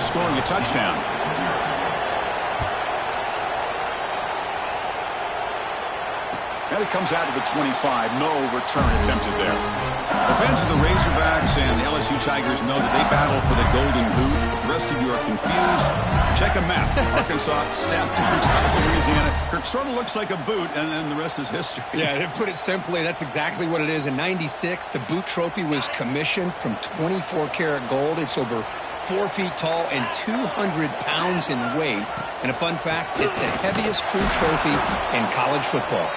scoring a touchdown. And it comes out to the 25. No return attempted there. The fans of the Razorbacks and the LSU Tigers know that they battle for the golden boot. If the rest of you are confused, check a map. Arkansas stacked on top of Louisiana. Kirk sort of looks like a boot, and then the rest is history. Yeah, to put it simply, that's exactly what it is. In '96, the boot trophy was commissioned from 24-karat gold. It's over 4 feet tall and 200 pounds in weight. And a fun fact, it's the heaviest crew trophy in college football.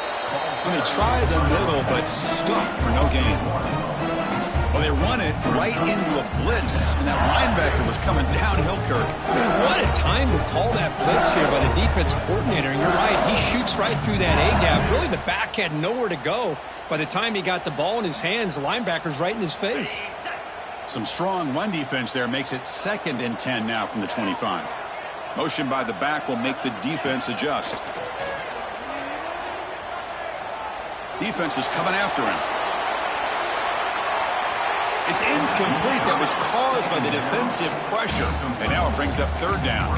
When they try the middle, but stuck for no gain. Well, they run it right into a blitz, and that linebacker was coming downhill, Kirk. What a time to call that blitz here by the defensive coordinator. And you're right, he shoots right through that A-gap. Really, the back had nowhere to go. By the time he got the ball in his hands, the linebacker's right in his face. Some strong run defense there makes it 2nd and 10 now from the 25. Motion by the back will make the defense adjust. Defense is coming after him. It's incomplete. That was caused by the defensive pressure. And now it brings up 3rd down.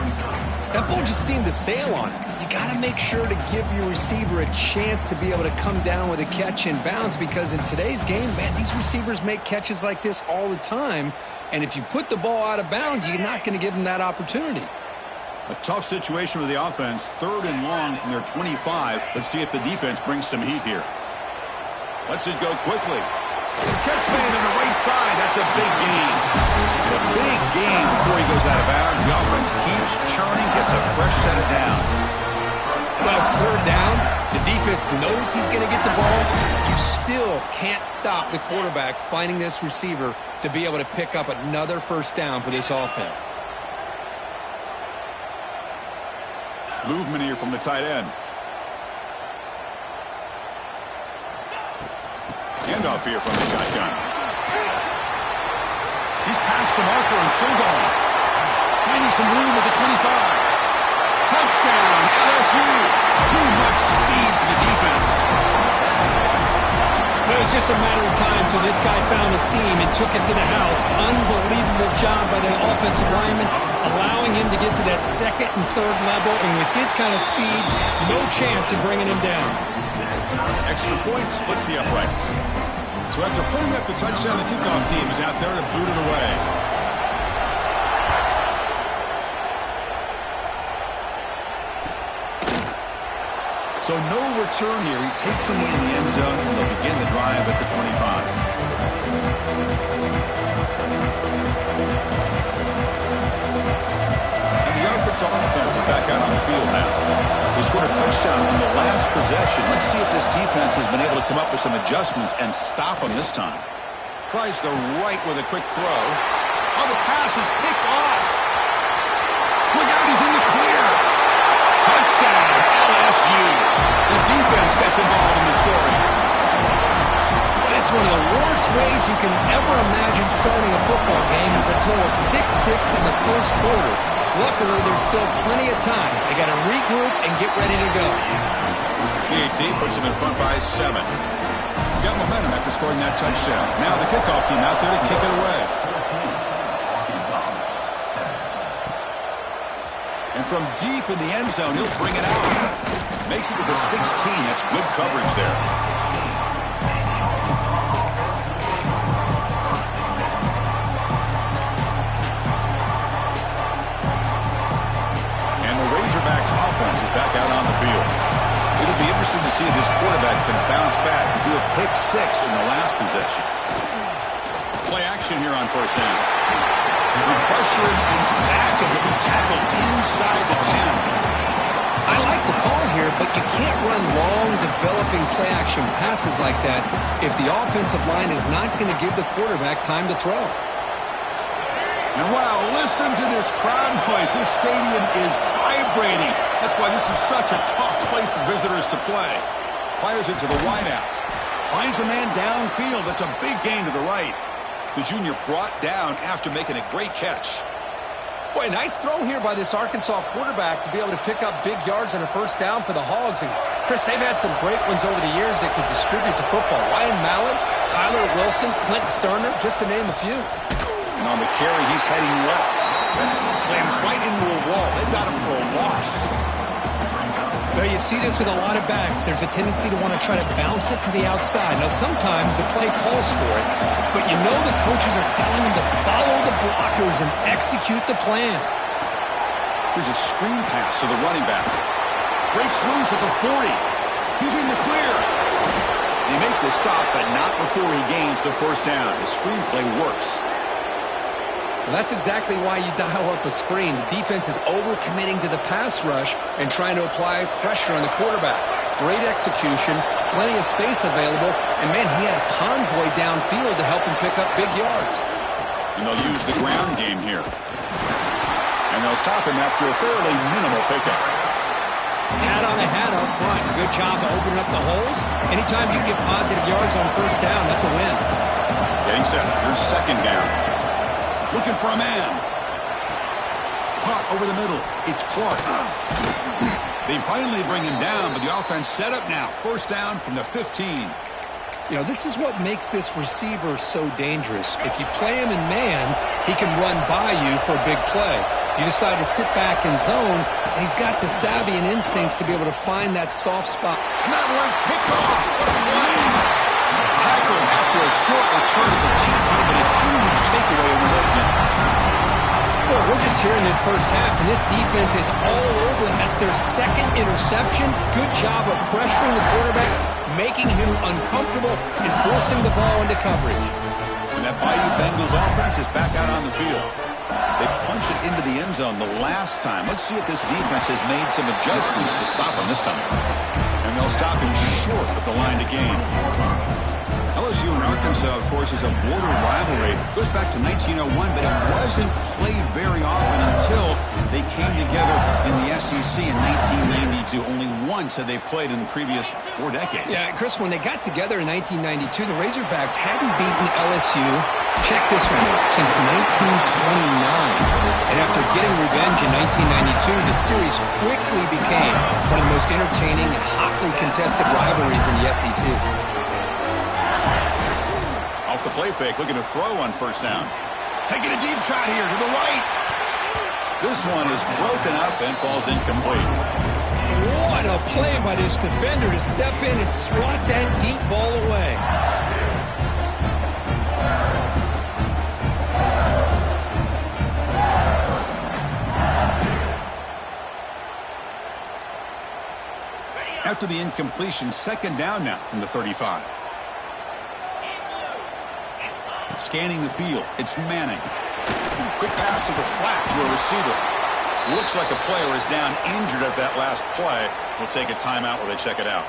That ball just seemed to sail on it. You got to make sure to give your receiver a chance to be able to come down with a catch and bounce, because in today's game, man, these receivers make catches like this all the time. And if you put the ball out of bounds, you're not going to give them that opportunity. A tough situation for the offense. 3rd and long from their 25. Let's see if the defense brings some heat here. Lets it go quickly. Catch made on the right side. That's a big gain. And a big gain before he goes out of bounds. The offense keeps churning, gets a fresh set of downs. Well, it's 3rd down. The defense knows he's going to get the ball. You still can't stop the quarterback finding this receiver to be able to pick up another 1st down for this offense. Movement here from the tight end. Handoff here from the shotgun. He's past the marker and still going. Finding some room at the 25. Touchdown, LSU. Too much speed for the defense. It was just a matter of time till this guy found a seam and took it to the house. Unbelievable job by the offensive lineman, allowing him to get to that 2nd and 3rd level. And with his kind of speed, no chance of bringing him down. Extra point splits the uprights. So after putting up the touchdown, the kickoff team is out there to boot it away. So no return here. He takes it in the end zone, and they'll begin the drive at the 25. And the Arkansas offense is back out on the field now. They scored a touchdown on the last possession. Let's see if this defense has been able to come up with some adjustments and stop them this time. Tries the right with a quick throw. Oh, the pass is picked off. Look out, he's in the clear. Touchdown, LSU. The defense gets involved in the scoring. It's one of the worst ways you can ever imagine starting a football game is to throw a pick 6 in the 1st quarter. Luckily, there's still plenty of time. They got to regroup and get ready to go. PAT puts them in front by 7. Got momentum after scoring that touchdown. Now the kickoff team out there to kick it away. And from deep in the end zone, he'll bring it out. Makes it to the 16. That's good coverage there. Razorbacks offense is back out on the field. It'll be interesting to see if this quarterback can bounce back to do a pick 6 in the last possession. Play action here on 1st down. Pressured and sacked, and he'll be tackled inside the 10. I like the call here, but you can't run long, developing play-action passes like that if the offensive line is not going to give the quarterback time to throw. And wow, listen to this crowd noise. This stadium is vibrating. That's why this is such a tough place for visitors to play. Fires it to the wideout. Finds a man downfield. That's a big gain to the right. The junior brought down after making a great catch. Boy, nice throw here by this Arkansas quarterback to be able to pick up big yards on a 1st down for the Hogs. And, Chris, they've had some great ones over the years that could distribute the football. Ryan Mallett, Tyler Wilson, Clint Sterner, just to name a few. And on the carry, he's heading left. Slams right into a wall. They've got him for a loss. Well, you see this with a lot of backs. There's a tendency to want to try to bounce it to the outside. Now, sometimes the play calls for it, but you know the coaches are telling them to follow the blockers and execute the plan. Here's a screen pass to the running back. Breaks loose at the 40. He's in the clear. They make the stop, but not before he gains the first down. The screenplay works. Well, that's exactly why you dial up a screen. The defense is overcommitting to the pass rush and trying to apply pressure on the quarterback. Great execution, plenty of space available, and, man, he had a convoy downfield to help him pick up big yards. And they'll use the ground game here. And they'll stop him after a fairly minimal pickup. Hat on a hat up front. Good job of opening up the holes. Anytime you get positive yards on first down, that's a win. Getting set. Here's second down. Looking for a man. Caught over the middle. It's Clark. They finally bring him down, but the offense set up now. First down from the 15. You know, this is what makes this receiver so dangerous. If you play him in man, he can run by you for a big play. You decide to sit back in zone, and he's got the savvy and instincts to be able to find that soft spot. And that one's picked off. What a play. Tackle after a short return to the late team, but a huge takeaway in the red zone. Well, we're just here in this first half, and this defense is all over him. That's their second interception. Good job of pressuring the quarterback, making him uncomfortable, and forcing the ball into coverage. And that Bayou Bengals offense is back out on the field. They punch it into the end zone the last time. Let's see if this defense has made some adjustments to stop him this time. And they'll stop him short of the line to gain. LSU and Arkansas, of course, is a border rivalry. It goes back to 1901, but it wasn't played very often until they came together in the SEC in 1992. Only once had they played in the previous 4 decades. Yeah, Chris, when they got together in 1992, the Razorbacks hadn't beaten LSU, check this one out, since 1929. And after getting revenge in 1992, the series quickly became one of the most entertaining and hotly contested rivalries in the SEC. Off the play fake, looking to throw on first down. Taking a deep shot here to the right. This one is broken up and falls incomplete. What a play by this defender to step in and swat that deep ball away. After the incompletion, second down now from the 35. Scanning the field, it's Manning. Quick pass to the flat to a receiver. Looks like a player is down injured at that last play. We'll take a timeout while they check it out.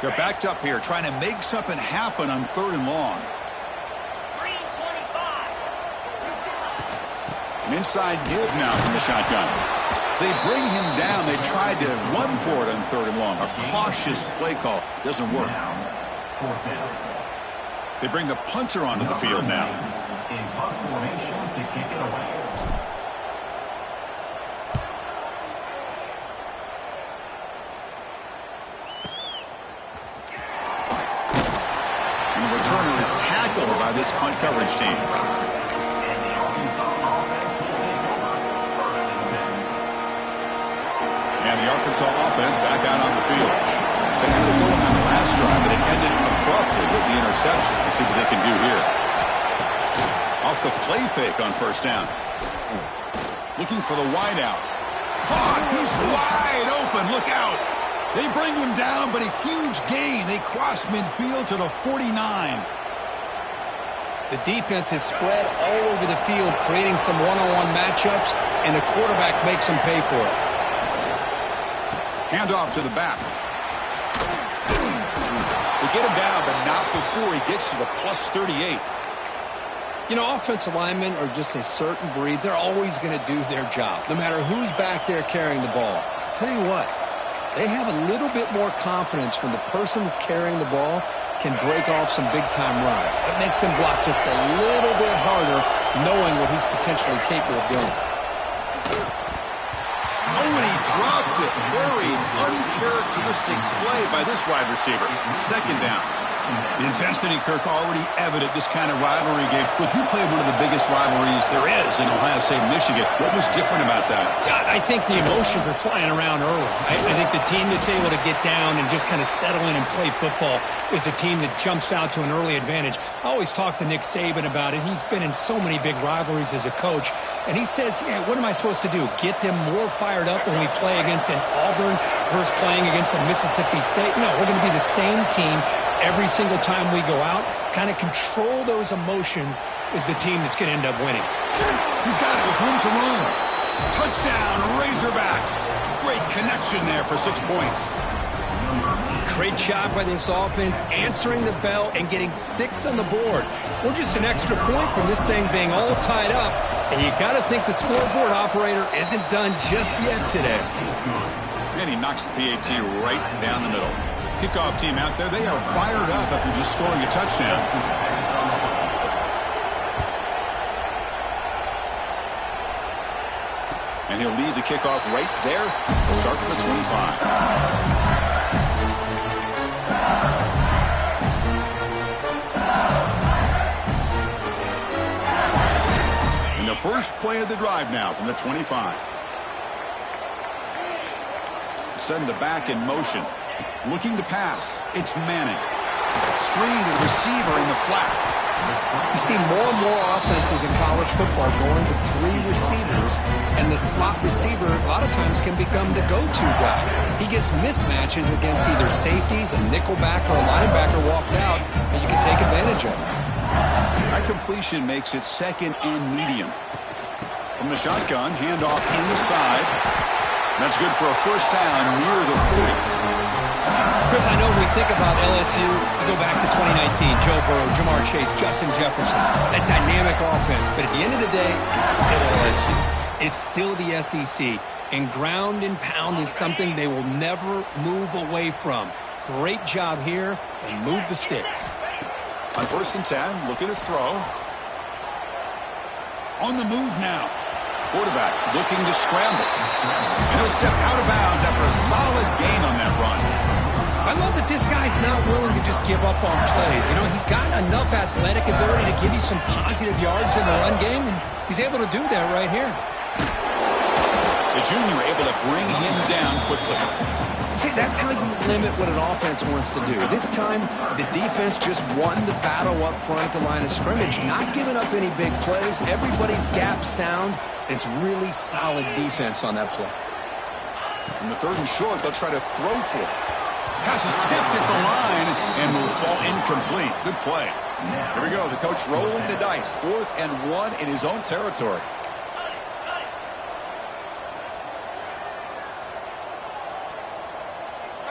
They're backed up here, trying to make something happen on 3rd and long. An inside give now from the shotgun. So they bring him down. They tried to run for it on 3rd and long. A cautious play call doesn't work. They bring the punter onto the field now. In punt formation to kick it away. And the returner is tackled by this punt coverage team. And the Arkansas offense back out on the field. They had it going on the last drive, but it ended abruptly with the interception. Let's see what they can do here. Off the play fake on first down. Looking for the wideout. Caught! He's wide open. Look out! They bring him down, but a huge gain. They cross midfield to the 49. The defense is spread all over the field, creating some one-on-one matchups, and the quarterback makes them pay for it. Handoff to the back. They get him down, but not before he gets to the plus 38. You know, offensive linemen are just a certain breed. They're always going to do their job, no matter who's back there carrying the ball. I'll tell you what, they have a little bit more confidence when the person that's carrying the ball can break off some big-time runs. It makes them block just a little bit harder, knowing what he's potentially capable of doing. Oh, and he dropped it. Very uncharacteristic play by this wide receiver. Second down. The intensity, Kirk, already evident this kind of rivalry game. Look, you played one of the biggest rivalries there is in Ohio State, Michigan. What was different about that? Yeah, I think the emotions are flying around early. I think the team that's able to get down and just kind of settle in and play football is the team that jumps out to an early advantage. I always talk to Nick Saban about it. He's been in so many big rivalries as a coach. And he says, yeah, what am I supposed to do? Get them more fired up when we play against an Auburn versus playing against a Mississippi State? No, we're going to be the same team every single time we go out. Kind of control those emotions is the team that's going to end up winning. He's got it with room to run. Touchdown, Razorbacks. Great connection there for 6 points. Great job by this offense, answering the bell and getting 6 on the board. We're just an extra point from this thing being all tied up, and you got to think the scoreboard operator isn't done just yet today. And he knocks the PAT right down the middle. Kickoff team out there, they are fired up after just scoring a touchdown. And he'll lead the kickoff right there. We'll start from the 25. And the first play of the drive now from the 25. Send the back in motion. Looking to pass. It's Manning. Screen to the receiver in the flat. You see more and more offenses in college football going to 3 receivers, and the slot receiver a lot of times can become the go-to guy. He gets mismatches against either safeties, a nickelback, or a linebacker walked out, and you can take advantage of it. That completion makes it second and medium. From the shotgun, handoff inside. That's good for a first down near the 40. Chris, I know when we think about LSU, we go back to 2019, Joe Burrow, Jamar Chase, Justin Jefferson, that dynamic offense. But at the end of the day, it's still LSU. It's still the SEC. And ground and pound is something they will never move away from. Great job here, and move the sticks. On 1st and 10, looking to throw. On the move now. Quarterback looking to scramble. And he'll step out of bounds after a solid gain on that run. I love that this guy's not willing to just give up on plays. You know, he's got enough athletic ability to give you some positive yards in the run game, and he's able to do that right here. The junior able to bring him down quickly. See, that's how you limit what an offense wants to do. This time, the defense just won the battle up front at the line of scrimmage, not giving up any big plays. Everybody's gap sound. It's really solid defense on that play. In the 3rd and short, they'll try to throw for it. Pass is tipped at the line and will fall incomplete. Good play. Here we go. The coach rolling the dice. 4th and 1 in his own territory.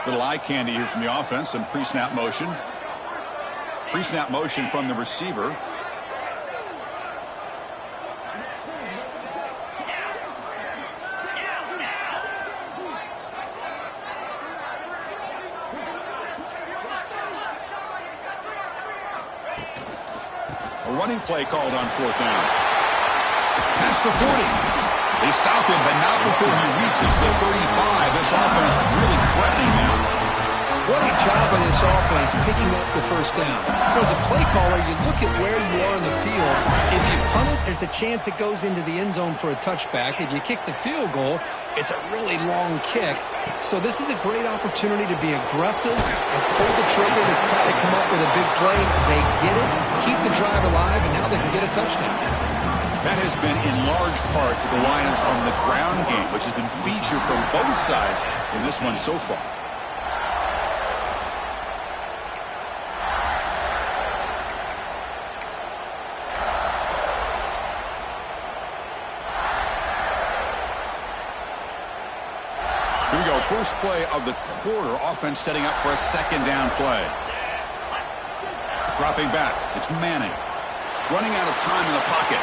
Little eye candy here from the offense. Some pre-snap motion. Pre-snap motion from the receiver. A running play called on 4th down. Past the 40. They stop him, but not before he reaches the 35. This offense really threatening now. What a job by this offense picking up the first down. As a play caller, you look at where you are in the field. If you punt it, there's a chance it goes into the end zone for a touchback. If you kick the field goal, it's a really long kick. So this is a great opportunity to be aggressive and pull the trigger to try to come up with a big play. They get it, keep the drive alive, and now they can get a touchdown. That has been in large part to the Lions on the ground game, which has been featured from both sides in this one so far. Here we go. First play of the quarter. Offense setting up for a 2nd down play. Dropping back. It's Manning. Running out of time in the pocket.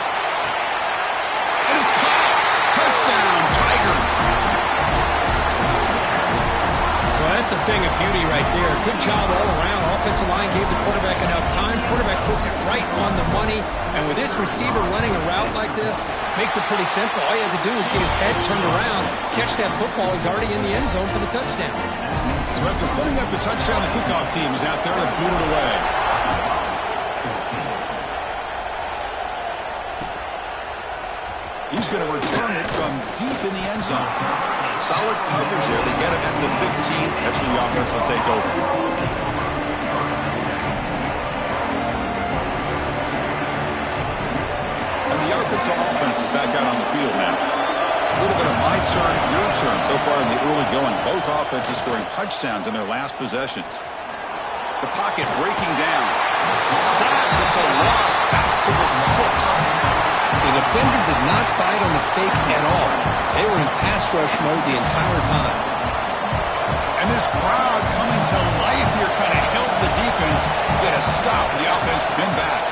And it's caught. Touchdown, Tigers. Well, that's a thing of beauty right there. Good job all around. offensive line gave the quarterback enough time. Quarterback puts it right on the money. And with this receiver running a route like this, makes it pretty simple. All you have to do is get his head turned around, catch that football. He's already in the end zone for the touchdown. So after putting up the touchdown, the kickoff team is out there to boot it away. He's going to return it from deep in the end zone. Solid coverage there. They get him at the 15. That's where the offense will take over. And the Arkansas offense is back out on the field now. A little bit of my turn, your turn so far in the early going. Both offenses scoring touchdowns in their last possessions. The pocket breaking down. Sacked. It's a loss back to the 6. The defender did not bite on the fake at all. They were in pass rush mode the entire time. And this crowd coming to life here trying to help the defense get a stop. The offense pinned back.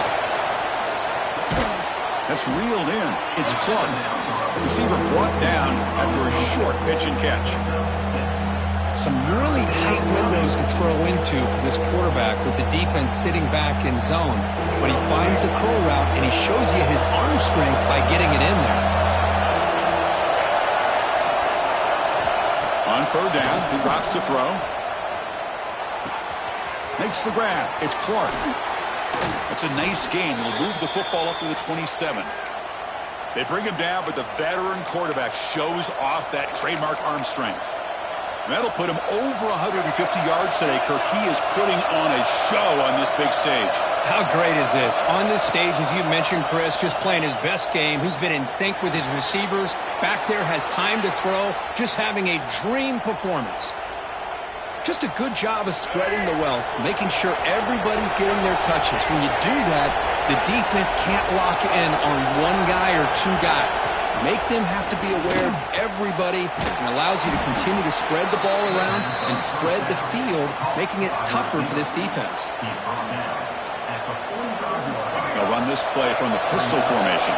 That's reeled in. It's Clark. Receiver brought down after a short pitch and catch. Some really tight windows to throw into for this quarterback with the defense sitting back in zone. But he finds the curl route, and he shows you his arm strength by getting it in there. On third down, he drops to throw. Makes the grab. It's Clark. It's a nice gain. He'll move the football up to the 27. They bring him down, but the veteran quarterback shows off that trademark arm strength. That'll put him over 150 yards today, Kirk. He is putting on a show on this big stage. How great is this? On this stage, as you mentioned, Chris, just playing his best game. He's been in sync with his receivers. Back there, has time to throw. Just having a dream performance. Just a good job of spreading the wealth, making sure everybody's getting their touches. When you do that, the defense can't lock in on one guy or two guys. Make them have to be aware of everybody, and allows you to continue to spread the ball around and spread the field, making it tougher for this defense. They'll run this play from the pistol formation.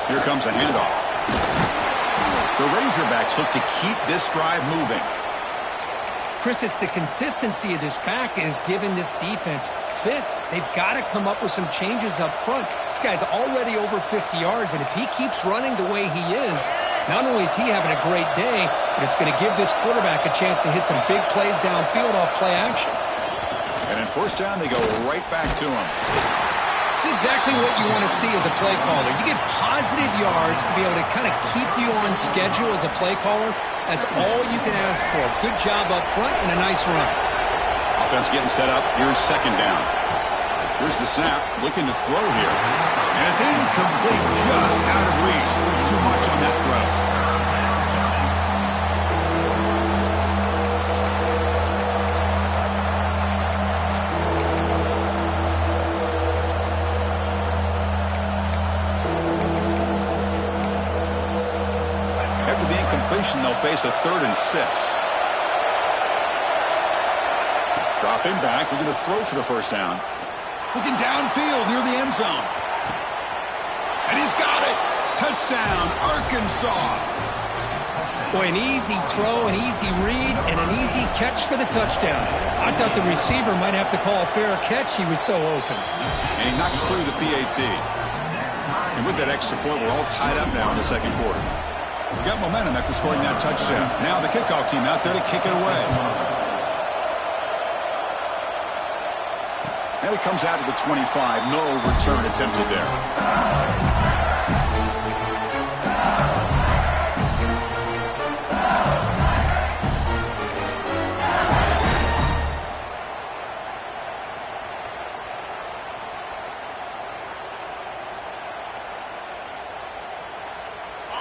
Here comes a handoff. The Razorbacks look to keep this drive moving. Chris, it's the consistency of this back is giving this defense fits. They've got to come up with some changes up front. This guy's already over 50 yards, and if he keeps running the way he is, not only is he having a great day, but it's going to give this quarterback a chance to hit some big plays downfield off play action. And in first down, they go right back to him. It's exactly what you want to see as a play caller. You get positive yards to be able to kind of keep you on schedule as a play caller. That's all you can ask for. Good job up front and a nice run. Offense getting set up. Here's second down. Here's the snap. Looking to throw here. And it's incomplete, just out of reach. A little too much on that throw. After the incompletion, they'll face a 3rd and 6. Drop him back. We're going to throw for the first down. Looking downfield near the end zone. And he's got it. Touchdown, Arkansas. Boy, an easy throw, an easy read, and an easy catch for the touchdown. I thought the receiver might have to call a fair catch. He was so open. And he knocks through the PAT. And with that extra point, we're all tied up now in the second quarter. We got momentum after scoring that touchdown. Now the kickoff team out there to kick it away. And it comes out of the 25. No return attempted there.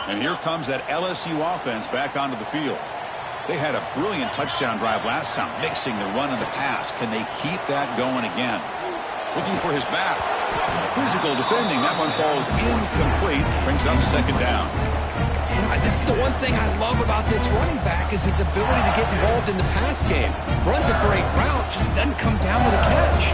And here comes that LSU offense back onto the field. They had a brilliant touchdown drive last time, mixing the run and the pass. Can they keep that going again? Looking for his back. Physical defending. That one falls incomplete. Brings up second down. You know, this is the one thing I love about this running back is his ability to get involved in the pass game. Runs a great route, just doesn't come down with a catch.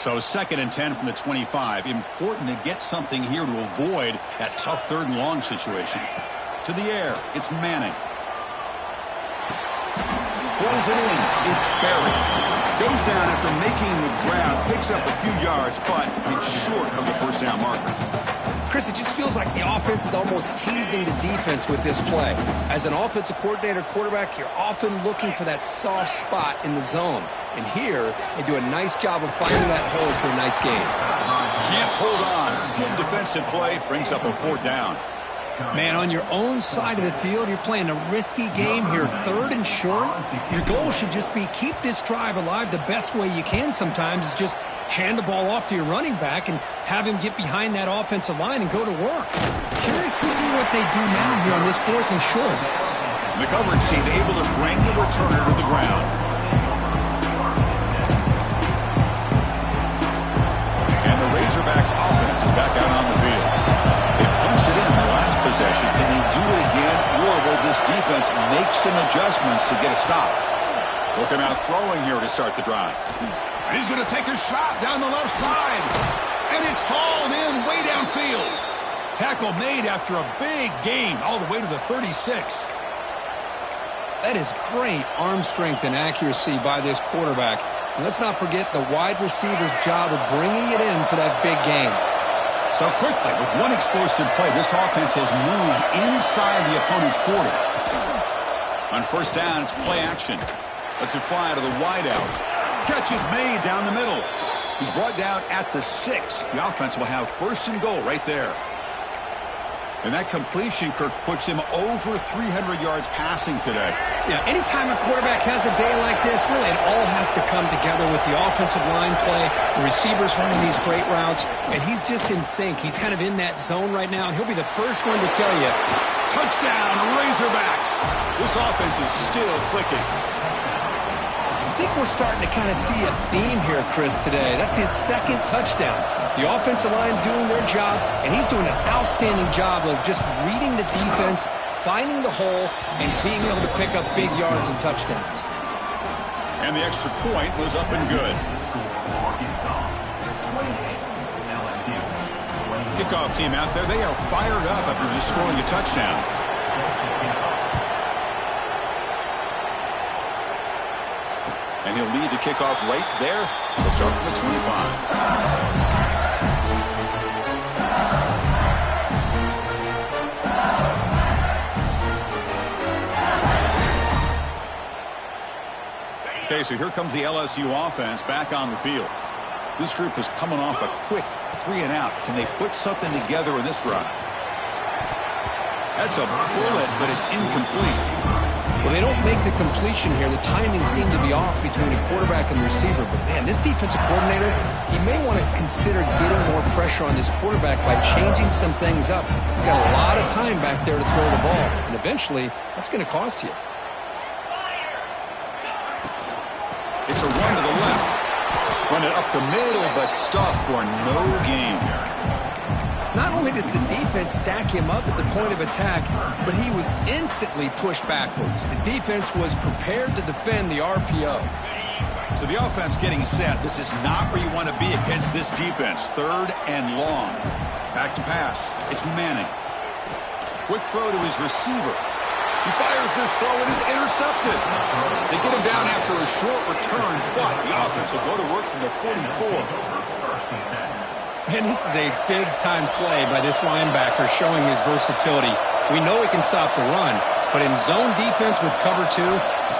So 2nd and 10 from the 25. Important to get something here to avoid that tough 3rd and long situation. To the air, it's Manning. Pulls it in. It's buried. Goes down after making the ground. Picks up a few yards, but it's short of the first down marker. Chris, it just feels like the offense is almost teasing the defense with this play. As an offensive coordinator, quarterback, you're often looking for that soft spot in the zone. And here, they do a nice job of finding that hole for a nice gain. Can't hold on. Good defensive play. Brings up a 4th down. Man, on your own side of the field, you're playing a risky game here. 3rd and short. Your goal should just be keep this drive alive the best way you can sometimes is just hand the ball off to your running back and have him get behind that offensive line and go to work. Curious to see what they do now here on this 4th and short. The coverage seemed able to bring the returner to the ground. And the Razorbacks offense is back out on the field. They punched it in the last possession. Can they do it again, or will this defense make some adjustments to get a stop? Look him out throwing here to start the drive. And he's going to take a shot down the left side. And it's hauled in way downfield. Tackle made after a big gain all the way to the 36. That is great arm strength and accuracy by this quarterback. And let's not forget the wide receiver's job of bringing it in for that big gain. So quickly, with one explosive play, this offense has moved inside the opponent's 40. On 1st down, it's play action. Lets it fly to the wideout. Catch is made down the middle. He's brought down at the 6. The offense will have 1st and goal right there. And that completion, Kirk, puts him over 300 yards passing today. Yeah, anytime a quarterback has a day like this, really it all has to come together with the offensive line play, the receivers running these great routes, and he's just in sync. He's kind of in that zone right now, and he'll be the first one to tell you. Touchdown, Razorbacks. This offense is still clicking. I think we're starting to kind of see a theme here, Chris, today. That's his 2nd touchdown. The offensive line doing their job, and he's doing an outstanding job of just reading the defense, finding the hole, and being able to pick up big yards and touchdowns. And the extra point was up and good. Kickoff team out there, they are fired up after just scoring a touchdown. And he'll lead the kickoff right there. We'll start from the 25. Okay, so here comes the LSU offense back on the field. This group is coming off a quick 3-and-out. Can they put something together in this drive? That's a bullet, but it's incomplete. Well, they don't make the completion here. The timing seemed to be off between a quarterback and the receiver. But, man, this defensive coordinator, he may want to consider getting more pressure on this quarterback by changing some things up. You've got a lot of time back there to throw the ball. And eventually, that's going to cost you. It's a run to the left. Run it up the middle, but stuff for no gain. Not only does the defense stack him up at the point of attack, but he was instantly pushed backwards. The defense was prepared to defend the RPO. So the offense getting set. This is not where you want to be against this defense. 3rd and long. Back to pass. It's Manning. Quick throw to his receiver. He fires this throw and is intercepted. They get him down after a short return, but the offense will go to work from the 44. And this is a big-time play by this linebacker showing his versatility. We know he can stop the run, but in zone defense with cover 2,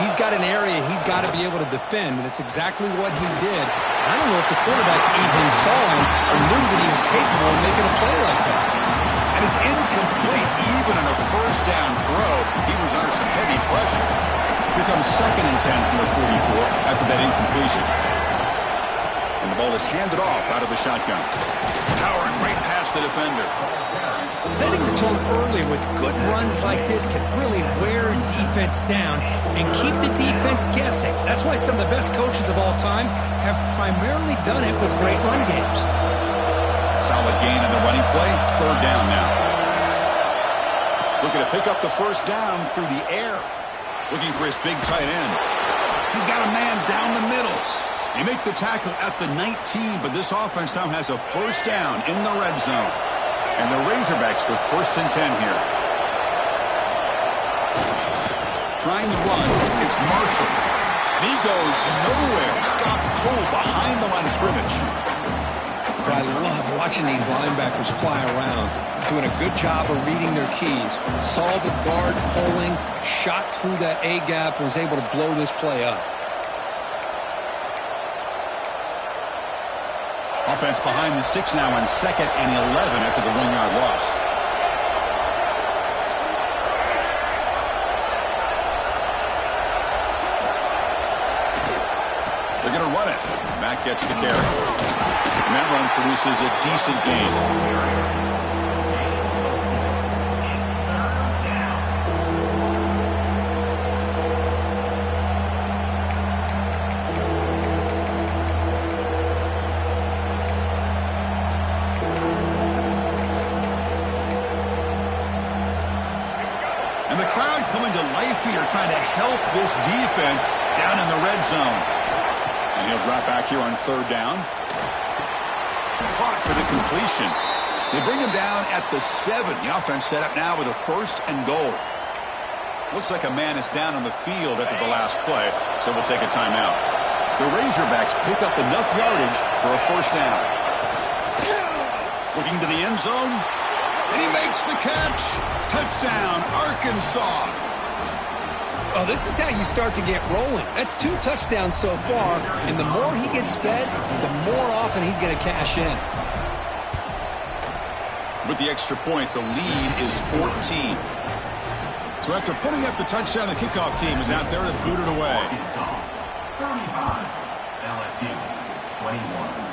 he's got an area he's got to be able to defend, and it's exactly what he did. I don't know if the quarterback even saw him or knew that he was capable of making a play like that. And it's incomplete even on a 1st down throw. He was under some heavy pressure. Here comes 2nd and 10 from the 44 after that incompletion. And the ball is handed off out of the shotgun. Powering right past the defender. Setting the tone early with good runs like this can really wear a defense down and keep the defense guessing. That's why some of the best coaches of all time have primarily done it with great run games. Solid gain in the running play. 3rd down now. Looking to pick up the 1st down through the air. Looking for his big tight end. He's got a man down the middle. They make the tackle at the 19, but this offense now has a first down in the red zone. And the Razorbacks with 1st and 10 here. Trying to run, it's Marshall. And he goes nowhere. Stopped cold behind the line of scrimmage. But I love watching these linebackers fly around, doing a good job of reading their keys. Saw the guard pulling, shot through that A-gap, and was able to blow this play up. Offense behind the 6 now on 2nd and 11 after the 1-yard loss. They're going to run it. Matt gets the carry. And that run produces a decent gain. And the crowd coming to life here, trying to help this defense down in the red zone. And he'll drop back here on 3rd down. Caught for the completion. They bring him down at the 7. The offense set up now with a 1st and goal. Looks like a man is down on the field after the last play, so we'll take a timeout. The Razorbacks pick up enough yardage for a 1st down. Looking to the end zone. And he makes the catch. Touchdown, Arkansas. Oh, this is how you start to get rolling. That's 2 touchdowns so far, and the more he gets fed, the more often he's going to cash in. With the extra point, the lead is 14. So after putting up the touchdown, the kickoff team is out there to boot it away. 35, LSU 21.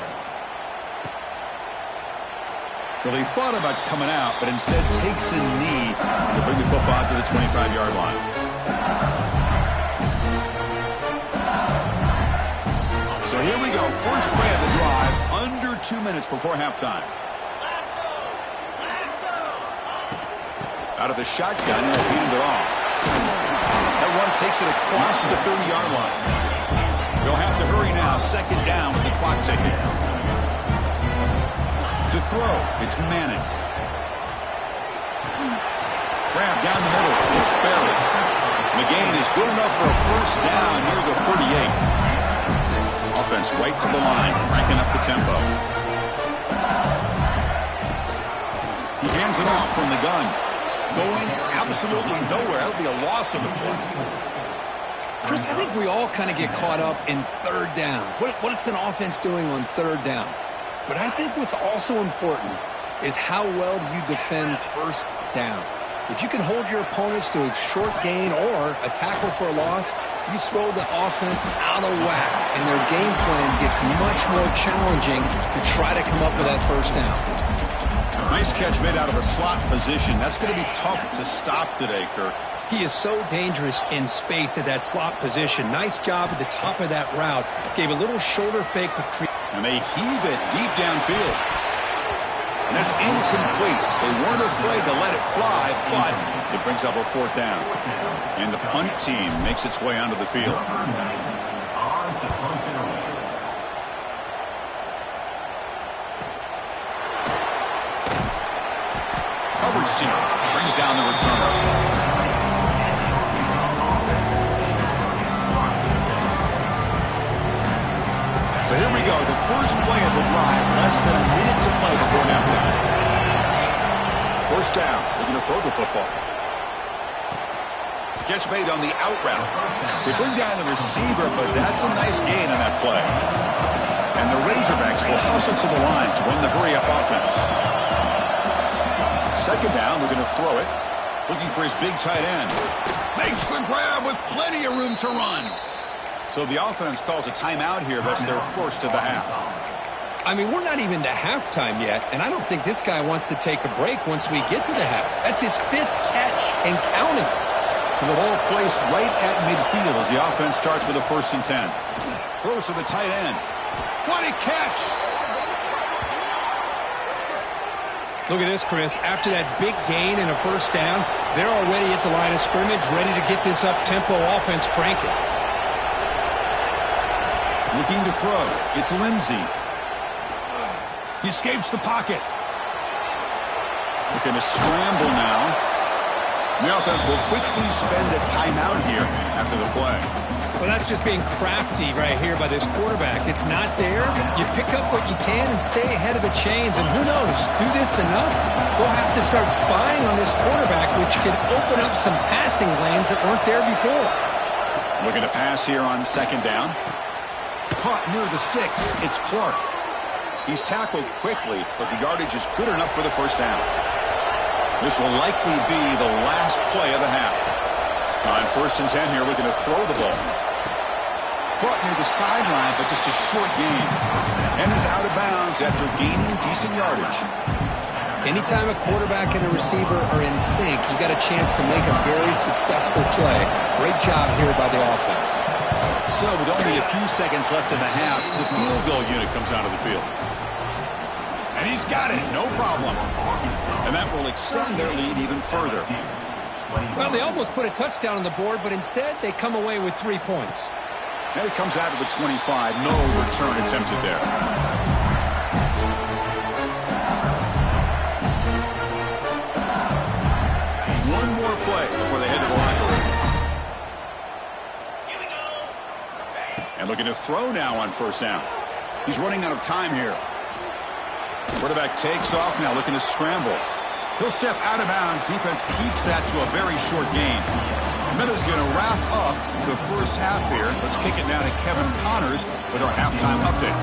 Well, he thought about coming out, but instead takes a knee to bring the football to the 25-yard line. So here we go. First play of the drive, under 2 minutes before halftime. Out of the shotgun, he'll hand it off. That one takes it across the 30-yard line. They'll have to hurry now. 2nd down with the clock ticking. To throw, it's Madden. Grab down the middle, it's Barry. McGain is good enough for a 1st down near the 38. Offense right to the line, cranking up the tempo. He hands it off from the gun. Going absolutely nowhere. That'll be a loss on the play. Chris, I think we all kind of get caught up in 3rd down. What's an offense doing on 3rd down? But I think what's also important is how well do you defend 1st down. If you can hold your opponents to a short gain or a tackle for a loss, you throw the offense out of whack, and their game plan gets much more challenging to try to come up with that 1st down. Nice catch made out of a slot position. That's going to be tough to stop today, Kirk. He is so dangerous in space at that slot position. Nice job at the top of that route. Gave a little shoulder fake to create. And they heave it deep downfield. And it's incomplete. They weren't afraid to let it fly, but it brings up a 4th down. And the punt team makes its way onto the field. Coverage team brings down the return. So here we go, the first play of the drive, less than a minute to play before halftime. 1st down, they're going to throw the football. Catch made on the out route. They bring down the receiver, but that's a nice gain on that play. And the Razorbacks will hustle to the line to run the hurry-up offense. 2nd down, we're going to throw it. Looking for his big tight end. Makes the grab with plenty of room to run. So the offense calls a timeout here. That's their 1st of the half. I mean, we're not even to halftime yet, and I don't think this guy wants to take a break once we get to the half. That's his 5th catch and counting. So the ball placed right at midfield as the offense starts with a 1st and 10. Throws to the tight end. What a catch! Look at this, Chris. After that big gain and a 1st down, they're already at the line of scrimmage, ready to get this up-tempo offense cranking. Looking to throw. It's Lindsey. He escapes the pocket. Looking to scramble now. The offense will quickly spend a timeout here after the play. Well, that's just being crafty right here by this quarterback. It's not there. You pick up what you can and stay ahead of the chains. And who knows, do this enough, we'll have to start spying on this quarterback, which could open up some passing lanes that weren't there before. Looking to pass here on second down. Caught near the sticks. It's Clark. He's tackled quickly, but the yardage is good enough for the first down. This will likely be the last play of the half. On 1st and 10 here, looking to throw the ball. Caught near the sideline, but just a short gain. And he's out of bounds after gaining decent yardage. Anytime a quarterback and a receiver are in sync, you got a chance to make a very successful play. Great job here by the offense. So with only a few seconds left in the half, the field goal unit comes out of the field. And he's got it, no problem. And that will extend their lead even further. Well, they almost put a touchdown on the board, but instead they come away with 3 points. And it comes out of the 25. No return attempted there. One more play before they head to the locker room. And looking to throw now on 1st down. He's running out of time here. Quarterback takes off now, looking to scramble. He'll step out of bounds. Defense keeps that to a very short gain. Meadows going to wrap up the first half here. Let's kick it down to Kevin Connors with our halftime update.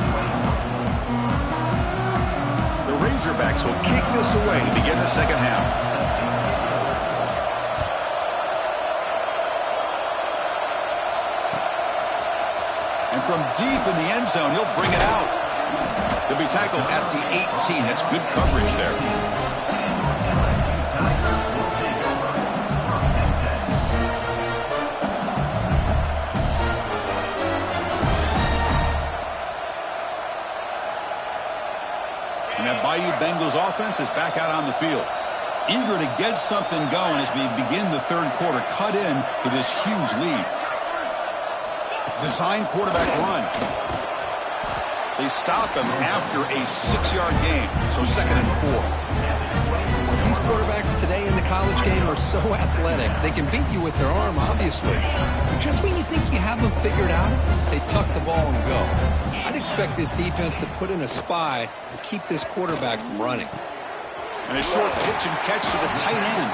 The Razorbacks will kick this away to begin the second half. And from deep in the end zone, he'll bring it out. He'll be tackled at the 18. That's good coverage there. And that Bayou Bengals offense is back out on the field. Eager to get something going as we begin the third quarter. Cut in to this huge lead. Design quarterback run. They stop him after a 6-yard gain. So 2nd and 4. These quarterbacks today in the college game are so athletic. They can beat you with their arm, obviously. But just when you think you have them figured out, they tuck the ball and go. I'd expect this defense to put in a spy to keep this quarterback from running. And a short pitch and catch to the tight end.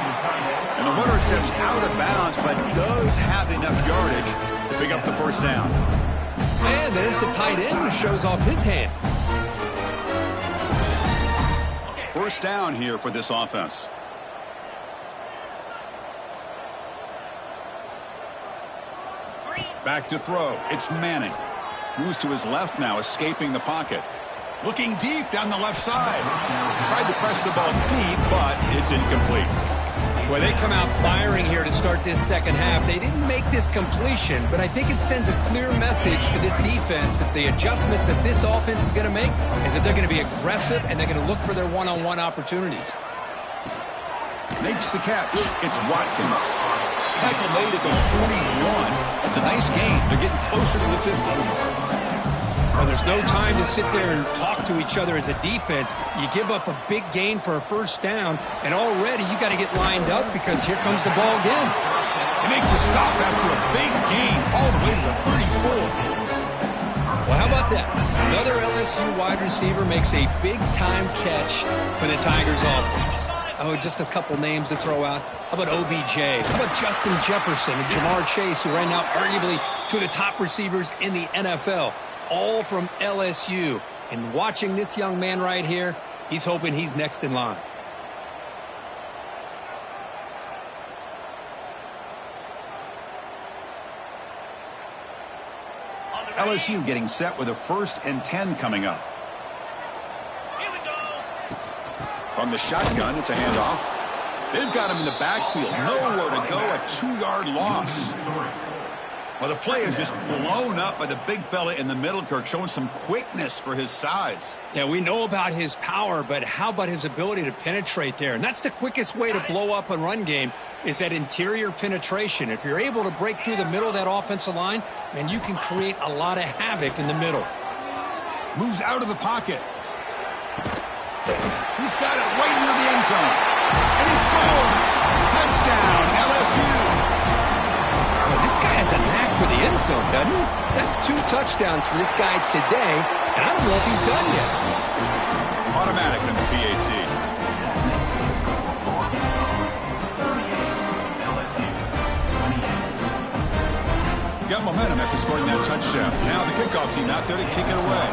And the runner steps out of bounds, but does have enough yardage to pick up the first down. And there's the tight end who shows off his hands. First down here for this offense. Back to throw. It's Manning. Moves to his left now, escaping the pocket. Looking deep down the left side. Tried to press the ball deep, but it's incomplete. Well, they come out firing here to start this second half. They didn't make this completion, but I think it sends a clear message to this defense that the adjustments that this offense is going to make is that they're going to be aggressive and they're going to look for their one-on-one opportunities. Makes the catch. It's Watkins. Tackle made at the 41. It's a nice gain. They're getting closer to the 50. Well, there's no time to sit there and talk to each other as a defense. You give up a big gain for a first down, and already you got to get lined up because here comes the ball again. They make the stop after a big gain all the way to the 34. Well, how about that? Another LSU wide receiver makes a big-time catch for the Tigers offense. Oh, just a couple names to throw out. How about OBJ? How about Justin Jefferson and Jamar Chase, who right now arguably two of the top receivers in the NFL, all from LSU. And watching this young man right here, he's hoping he's next in line. LSU getting set with a 1st and 10 coming up. On the shotgun, it's a handoff. They've got him in the backfield. Nowhere to go, a 2-yard loss. Well, the play is just blown up by the big fella in the middle, Kirk, showing some quickness for his size. Yeah, we know about his power, but how about his ability to penetrate there? And that's the quickest way to blow up a run game is that interior penetration. If you're able to break through the middle of that offensive line, then you can create a lot of havoc in the middle. Moves out of the pocket. He's got it right near the end zone. And he scores! Touchdown, LSU! This guy has a knack for the end zone, doesn't he? That's 2 touchdowns for this guy today, and I don't know if he's done yet. Automatic on the PAT. Got momentum after scoring that touchdown. Now the kickoff team out there to kick it away.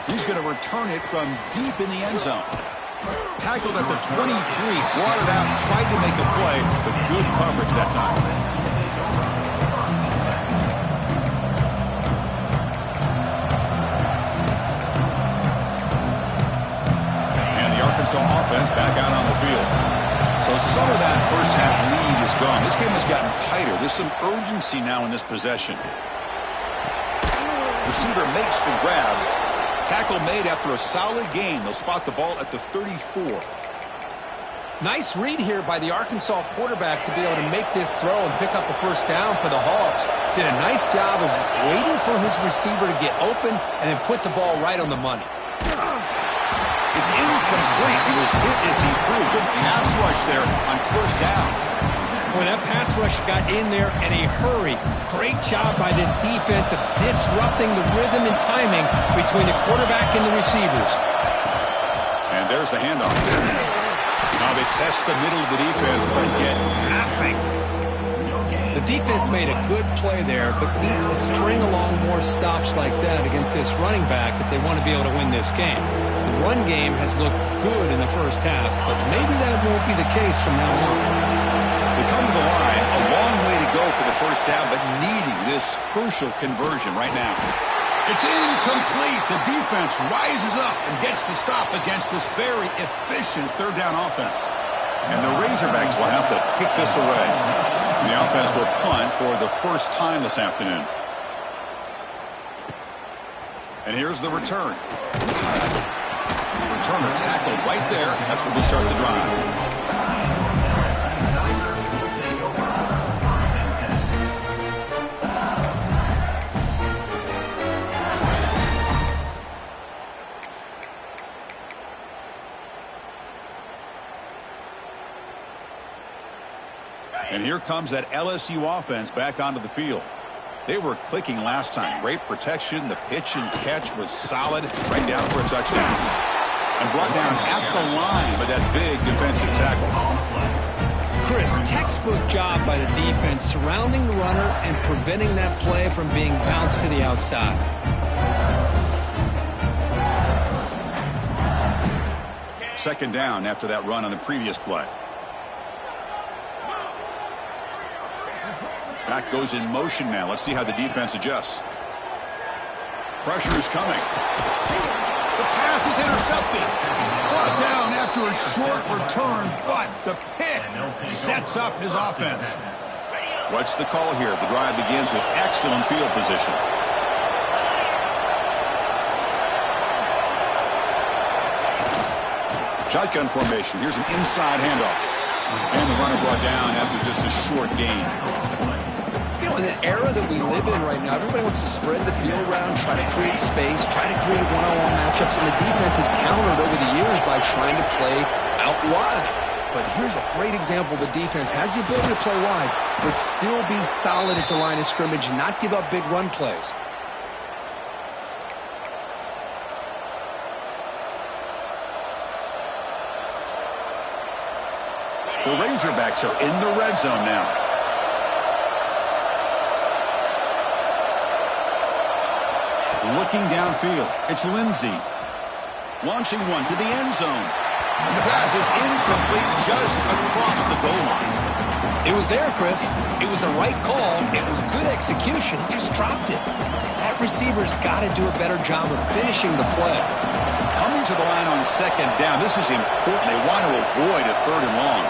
He's going to return it from deep in the end zone. Tackled at the 23, brought it out, tried to make a play, but good coverage that time. And the Arkansas offense back out on the field. So some of that first half lead is gone. This game has gotten tighter. There's some urgency now in this possession. Receiver makes the grab. Tackle made after a solid gain. They'll spot the ball at the 34. Nice read here by the Arkansas quarterback to be able to make this throw and pick up a first down for the Hogs. Did a nice job of waiting for his receiver to get open and then put the ball right on the money. It's incomplete. He was hit as he threw. Good pass rush there on first down. When that pass rush got in there in a hurry, great job by this defense of disrupting the rhythm and timing between the quarterback and the receivers. And there's the handoff. Now they test the middle of the defense, but get nothing. The defense made a good play there, but needs to string along more stops like that against this running back if they want to be able to win this game. The run game has looked good in the first half, but maybe that won't be the case from now on. They come to the line, a long way to go for the first down, but needing this crucial conversion right now. It's incomplete. The defense rises up and gets the stop against this very efficient third down offense. And the Razorbacks will have to kick this away. And the offense will punt for the first time this afternoon. And here's the return. Returner tackled right there. That's where we start the drive. And here comes that LSU offense back onto the field. They were clicking last time. Great protection. The pitch and catch was solid. Right down for a touchdown. And brought down at the line by that big defensive tackle. Chris, textbook job by the defense surrounding the runner and preventing that play from being bounced to the outside. Second down after that run on the previous play. Back goes in motion now. Let's see how the defense adjusts. Pressure is coming. The pass is intercepted. Brought down after a short return, but the pick sets up his offense. What's the call here? The drive begins with excellent field position. Shotgun formation. Here's an inside handoff. And the runner brought down after just a short gain. You know, in the era that we live in right now, everybody wants to spread the field around, try to create space, try to create one-on-one matchups, and the defense has countered over the years by trying to play out wide. But here's a great example. The defense has the ability to play wide, but still be solid at the line of scrimmage and not give up big run plays. The Razorbacks are in the red zone now. Looking downfield, it's Lindsey. Launching one to the end zone. And the pass is incomplete just across the goal line. It was there, Chris. It was the right call. It was good execution. He just dropped it. That receiver's got to do a better job of finishing the play. Coming to the line on second down. This is important. They want to avoid a third and long.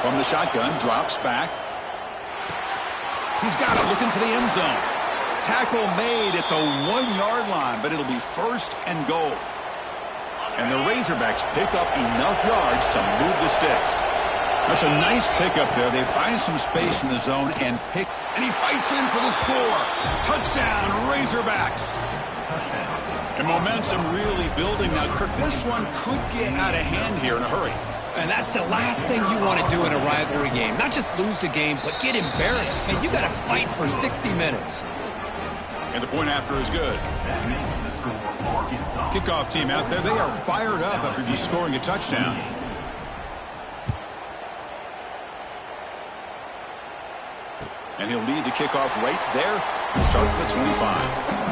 From the shotgun, drops back. He's got it, looking for the end zone. Tackle made at the 1-yard line, but it'll be first and goal. And the Razorbacks pick up enough yards to move the sticks. That's a nice pickup there. They find some space in the zone and pick. And he fights in for the score. Touchdown, Razorbacks. And momentum really building now. Kirk, this one could get out of hand here in a hurry. And that's the last thing you want to do in a rivalry game. Not just lose the game, but get embarrassed. And you got to fight for 60 minutes. And the point after is good. Kickoff team out there. They are fired up after just scoring a touchdown. And he'll lead the kickoff right there. He'll start at the 25.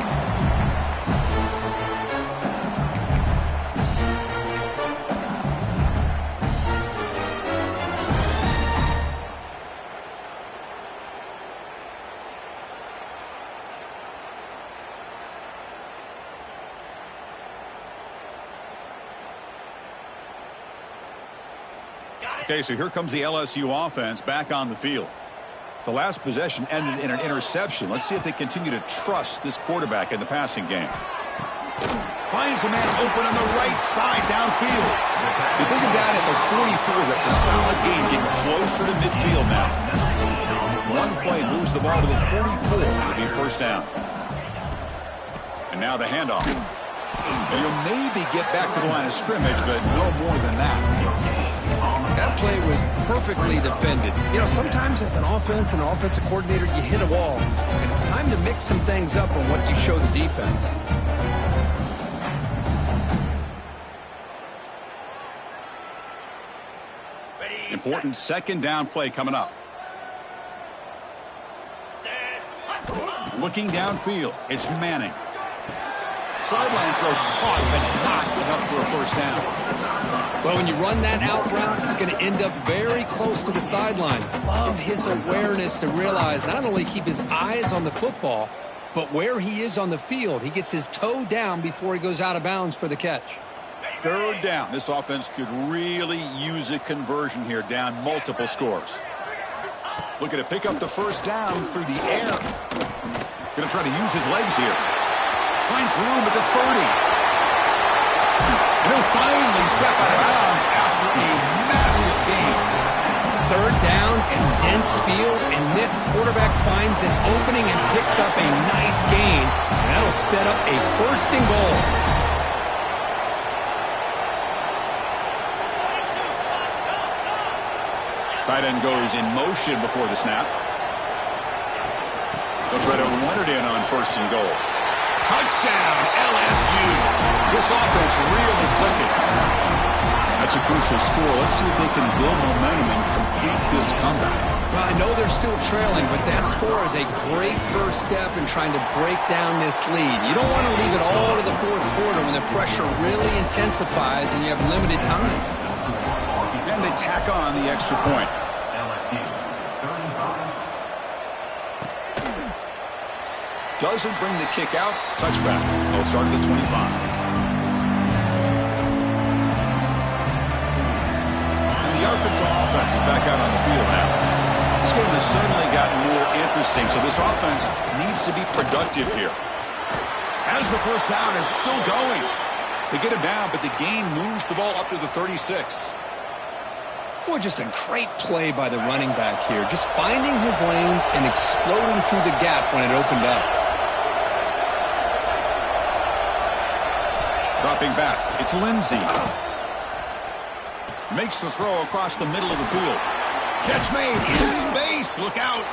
Okay, so here comes the LSU offense back on the field. The last possession ended in an interception. Let's see if they continue to trust this quarterback in the passing game. Finds a man open on the right side downfield. They bring him down at the 44. That's a solid gain, getting closer to midfield now. One play moves the ball to the 44. It'll be first down. And now the handoff. And he'll maybe get back to the line of scrimmage, but no more than that. That play was perfectly defended. You know, sometimes as an offensive coordinator, you hit a wall. And it's time to mix some things up on what you show the defense. Important second down play coming up. Looking downfield, it's Manning. Sideline throw caught, but not enough for a first down. Well, when you run that out route, it's going to end up very close to the sideline. Love his awareness to realize not only keep his eyes on the football, but where he is on the field. He gets his toe down before he goes out of bounds for the catch. Third down. This offense could really use a conversion here, down multiple scores. Looking to pick up the first down through the air. Going to try to use his legs here. Finds room at the 30. And he'll finally step out of bounds after a massive gain. Third down, condensed field, and this quarterback finds an opening and picks up a nice gain. And that'll set up a first and goal. Tight end goes in motion before the snap. They'll try to run it in on first and goal. Touchdown, LSU. This offense really clicking. That's a crucial score. Let's see if they can build momentum and complete this comeback. Well, I know they're still trailing, but that score is a great first step in trying to break down this lead. You don't want to leave it all to the fourth quarter when the pressure really intensifies and you have limited time. And they tack on the extra point. Doesn't bring the kick out. Touchback. They'll start at the 25. And the Arkansas offense is back out on the field now. This game has suddenly gotten more interesting, so this offense needs to be productive here. As the first down is still going. They get him down, but the gain moves the ball up to the 36. Boy, just a great play by the running back here. Just finding his lanes and exploding through the gap when it opened up. Dropping back, it's Lindsey. Makes the throw across the middle of the field. Catch made in space. Look out.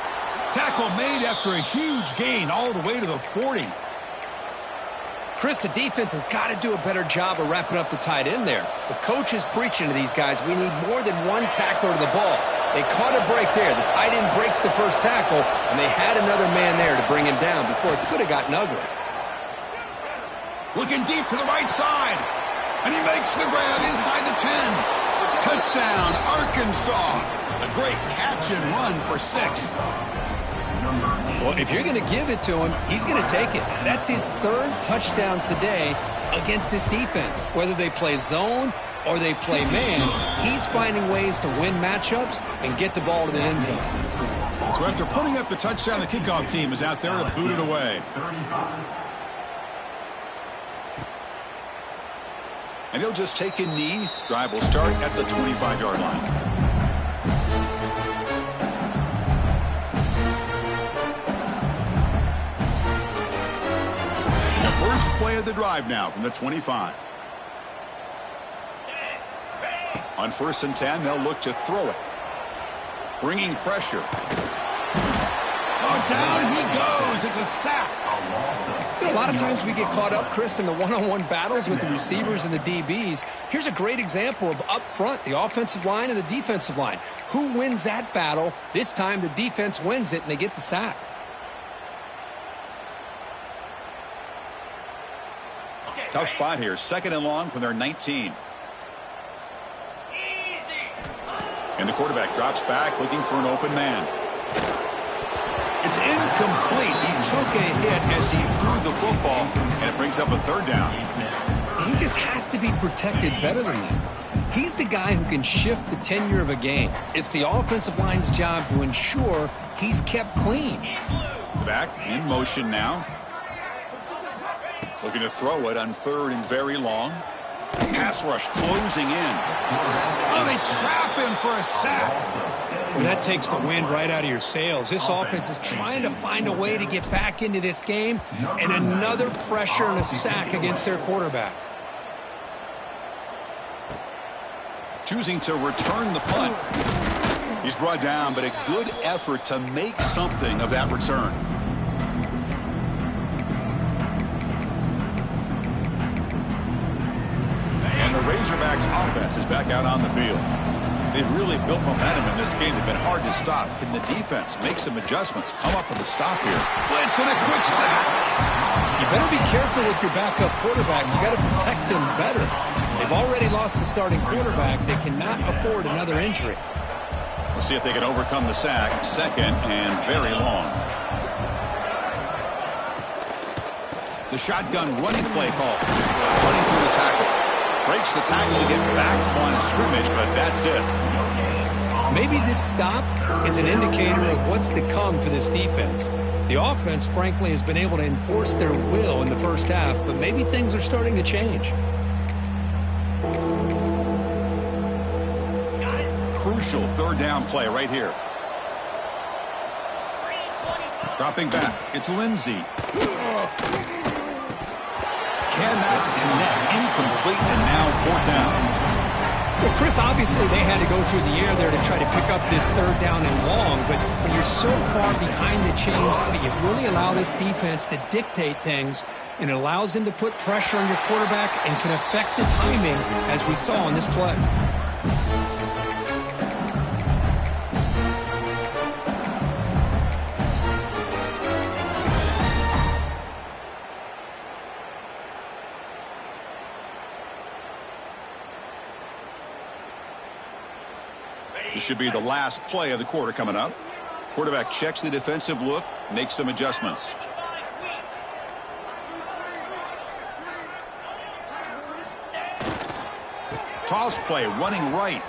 Tackle made after a huge gain all the way to the 40. Chris, the defense has got to do a better job of wrapping up the tight end there. The coach is preaching to these guys, we need more than one tackler to the ball. They caught a break there. The tight end breaks the first tackle, and they had another man there to bring him down before it could have gotten ugly. Looking deep to the right side. And he makes the grab inside the 10. Touchdown, Arkansas. A great catch and run for 6. Well, if you're going to give it to him, he's going to take it. That's his third touchdown today, against this defense. Whether they play zone or they play man, he's finding ways to win matchups and get the ball to the end zone. So after putting up the touchdown, the kickoff team is out there to boot it away. And he'll just take a knee. Drive will start at the 25-yard line. The first play of the drive now from the 25. On 1st and 10, they'll look to throw it. Bringing pressure. Oh, down he goes. It's a sack. You know, a lot of times we get caught up, Chris, in the one-on-one battles with the receivers and the DBs. Here's a great example of up front, the offensive line and the defensive line. Who wins that battle? This time the defense wins it and they get the sack. Tough spot here. 2nd and long from their 19. And the quarterback drops back looking for an open man. It's incomplete. He took a hit as he threw the football, and it brings up a 3rd down. He just has to be protected better than that. He's the guy who can shift the tenure of a game. It's the offensive line's job to ensure he's kept clean. The back in motion now. Looking to throw it on 3rd and very long. Pass rush closing in. Oh, they trap him for a sack. Well, that takes the wind right out of your sails. This offense is trying to find a way to get back into this game, and another pressure and a sack against their quarterback. Choosing to return the punt. He's brought down, but a good effort to make something of that return. And the Razorbacks offense is back out on the field. They've really built momentum in this game. They've been hard to stop. Can the defense make some adjustments, come up with a stop here? Blitz and a quick sack. You better be careful with your backup quarterback. You got to protect him better. They've already lost the starting quarterback. They cannot afford another injury. We'll see if they can overcome the sack. 2nd and very long. The shotgun running play call. Running through the tackle. Breaks the tackle to get back to the line of scrimmage, but that's it. Maybe this stop is an indicator of what's to come for this defense. The offense, frankly, has been able to enforce their will in the first half, but maybe things are starting to change. Crucial 3rd down play right here. Dropping back. It's Lindsey. Cannot connect. Incomplete, and now 4th down. Well, Chris, obviously they had to go through the air there to try to pick up this 3rd down and long, but when you're so far behind the chains, you really allow this defense to dictate things, and it allows them to put pressure on your quarterback and can affect the timing, as we saw on this play. This should be the last play of the quarter coming up. Quarterback checks the defensive look, makes some adjustments. Toss play, running right.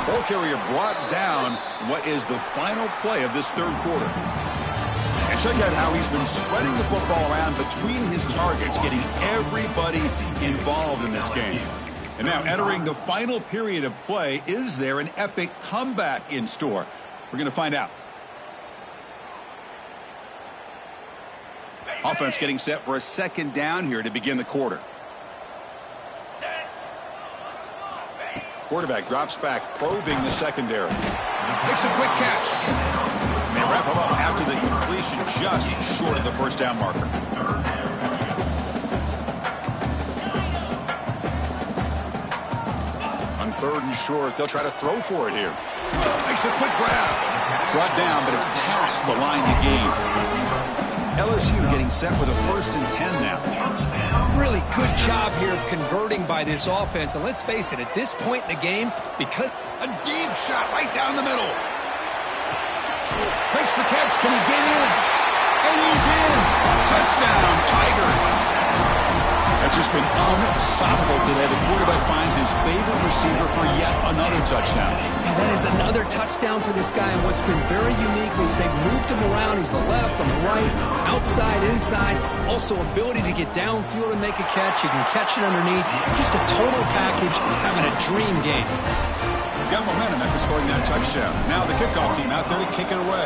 Ball carrier brought down. What is the final play of this 3rd quarter? And check out how he's been spreading the football around between his targets, getting everybody involved in this game. And now entering the final period of play, is there an epic comeback in store? We're going to find out. Offense getting set for a 2nd down here to begin the quarter. Quarterback drops back, probing the secondary. Makes a quick catch. And they wrap him up after the completion, just short of the 1st down marker. On 3rd and short, they'll try to throw for it here. Makes a quick grab. Brought down, but it's past the line to gain. LSU getting set for the 1st and 10 now. Really good job here of converting by this offense. And let's face it, at this point in the game, because a deep shot right down the middle. Makes the catch. Can he get in? And he's in. Touchdown, Tigers. It's just been unstoppable today. The quarterback finds his favorite receiver for yet another touchdown. And that is another touchdown for this guy. And what's been very unique is they've moved him around. He's the left, on the right, outside, inside. Also ability to get downfield and make a catch. He can catch it underneath. Just a total package, having a dream game. Got momentum after scoring that touchdown. Now the kickoff team out there to kick it away.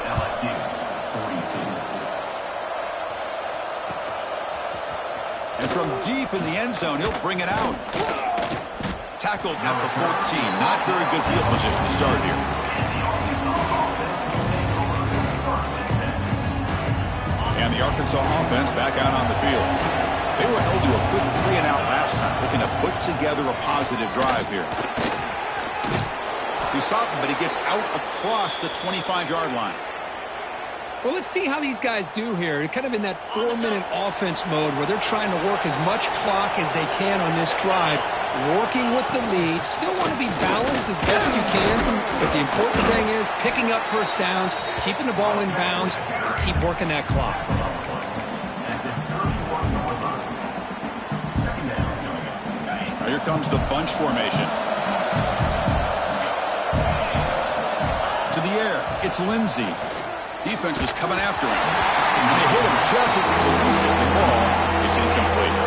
LSU 42. And from deep in the end zone, he'll bring it out. Tackled at the 14. Not very good field position to start here. And the Arkansas offense back out on the field. They were held to a quick 3-and-out last time, looking to put together a positive drive here. He's stopped, but he gets out across the 25-yard line. Well, let's see how these guys do here. They're kind of in that 4-minute offense mode where they're trying to work as much clock as they can on this drive, working with the lead. Still want to be balanced as best you can, but the important thing is picking up first downs, keeping the ball in bounds, and keep working that clock. Now here comes the bunch formation. To the air, it's Lindsey. Defense is coming after him. And they hit him just as he releases the ball. It's incomplete.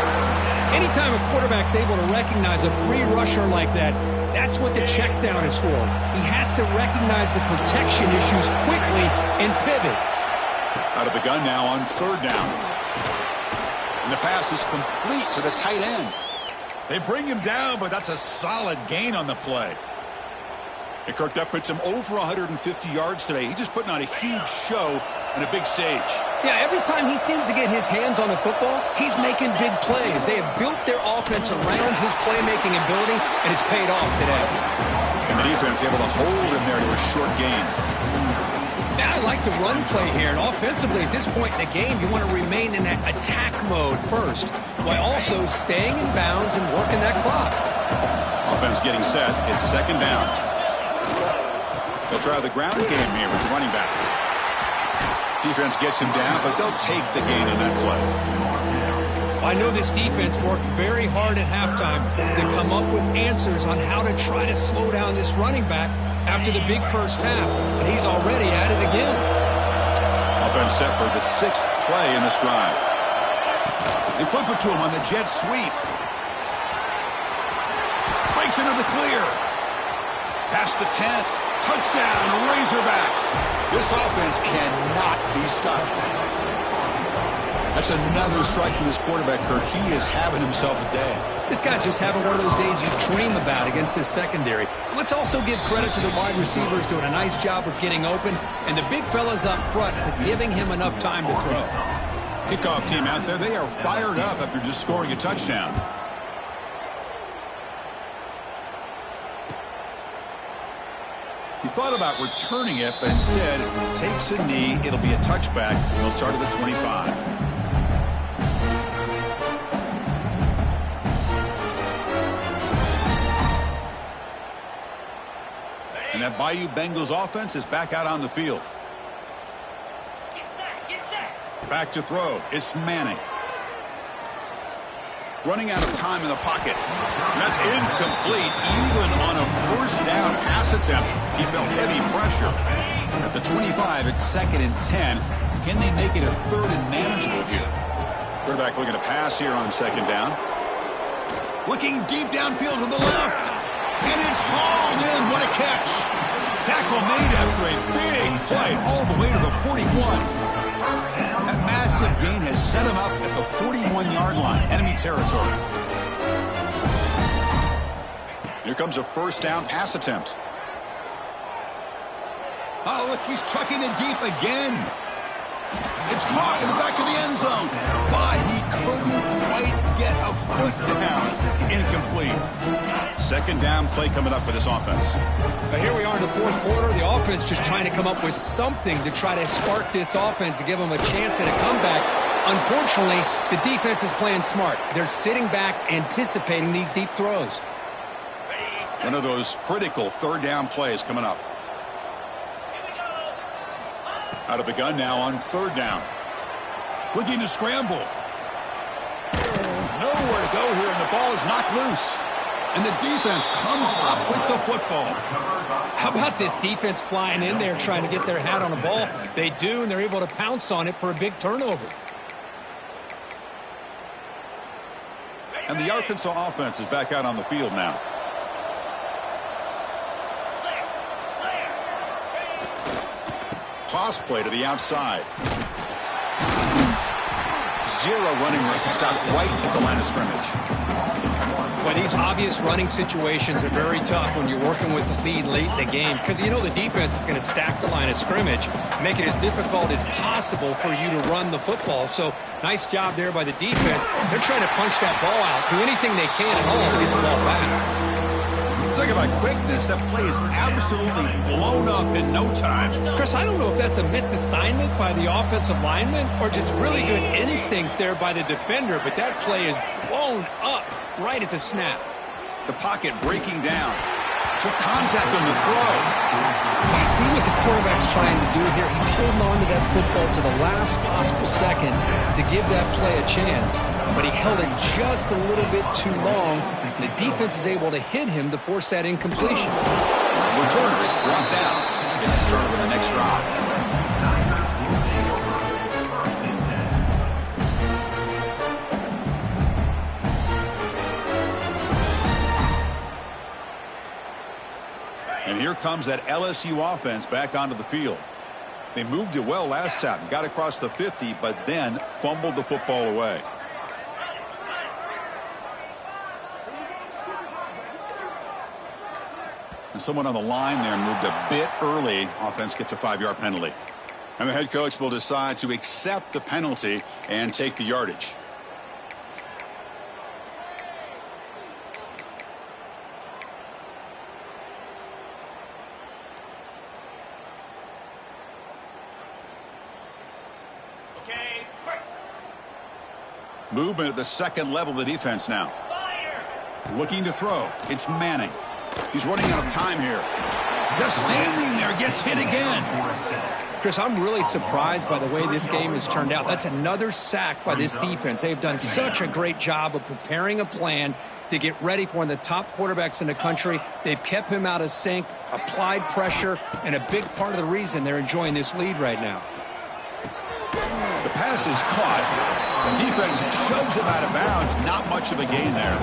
Anytime a quarterback's able to recognize a free rusher like that, that's what the check down is for. He has to recognize the protection issues quickly and pivot. Out of the gun now on 3rd down. And the pass is complete to the tight end. They bring him down, but that's a solid gain on the play. And Kirk, that puts him over 150 yards today. He's just putting on a huge show on a big stage. Yeah, every time he seems to get his hands on the football, he's making big plays. They have built their offense around his playmaking ability, and it's paid off today. And the defense able to hold him there to a short gain. Now, I like the run play here, and offensively, at this point in the game, you want to remain in that attack mode first, while also staying in bounds and working that clock. Offense getting set. It's 2nd down. They'll try the ground game here with the running back. Defense gets him down, but they'll take the gain on that play. I know this defense worked very hard at halftime to come up with answers on how to try to slow down this running back after the big first half, and he's already at it again. Offense set for the 6th play in this drive. They flip it to him on the jet sweep. Breaks into the clear. Past the 10. Touchdown, Razorbacks. This offense cannot be stopped. That's another strike from this quarterback, Kirk. He is having himself a day. This guy's just having one of those days you dream about against this secondary. Let's also give credit to the wide receivers doing a nice job of getting open, and the big fellas up front for giving him enough time to throw. Kickoff team out there, they are fired up after just scoring a touchdown. He thought about returning it, but instead takes a knee. It'll be a touchback. He'll start at the 25. And that Bayou Bengals offense is back out on the field. Get set. Back to throw. It's Manning. Running out of time in the pocket. That's incomplete. Even on a 1st down pass attempt, he felt heavy pressure. At the 25, it's 2nd and 10. Can they make it a 3rd and manageable here? Quarterback looking to pass here on 2nd down. Looking deep downfield to the left. And it's hauled in. What a catch. Tackle made after a big play all the way to the 41. That massive gain has set him up at the 41-yard line, enemy territory. Here comes a 1st down pass attempt. Oh, look, he's trucking it deep again. It's caught in the back of the end zone, but he couldn't quite get a foot down. Incomplete. 2nd down play coming up for this offense. But here we are in the 4th quarter. The offense just trying to come up with something to try to spark this offense to give them a chance at a comeback. Unfortunately, the defense is playing smart. They're sitting back, anticipating these deep throws. One of those critical 3rd down plays coming up. Out of the gun now on 3rd down. Looking to scramble. Nowhere to go here, and the ball is knocked loose. And the defense comes up with the football. How about this defense flying in there trying to get their hat on the ball? They do, and they're able to pounce on it for a big turnover. And the Arkansas offense is back out on the field now. Toss play to the outside. Zero running room. Stopped right at the line of scrimmage. Well, these obvious running situations are very tough when you're working with the lead late in the game because you know the defense is going to stack the line of scrimmage, make it as difficult as possible for you to run the football. So nice job there by the defense. They're trying to punch that ball out, do anything they can at all to get the ball back. Talk about quickness. That play is absolutely blown up in no time. Chris, I don't know if that's a misassignment by the offensive lineman or just really good instincts there by the defender, but that play is blown up right at the snap. The pocket breaking down. Took contact on the throw. You see what the quarterback's trying to do here. He's holding on to that football to the last possible second to give that play a chance, but he held it just a little bit too long. The defense is able to hit him to force that incompletion. Returner is brought down. Gets to start with the next drive. And here comes that LSU offense back onto the field. They moved it well last time, got across the 50, but then fumbled the football away. And someone on the line there moved a bit early. Offense gets a 5-yard penalty. And the head coach will decide to accept the penalty and take the yardage. Movement at the second level of the defense now. Looking to throw. It's Manning. He's running out of time here. Just standing there, gets hit again. Chris, I'm really surprised by the way this game has turned out. That's another sack by this defense. They've done such a great job of preparing a plan to get ready for one of the top quarterbacks in the country. They've kept him out of sync, applied pressure, and a big part of the reason they're enjoying this lead right now. The pass is caught. The defense shoves him out of bounds. Not much of a gain there.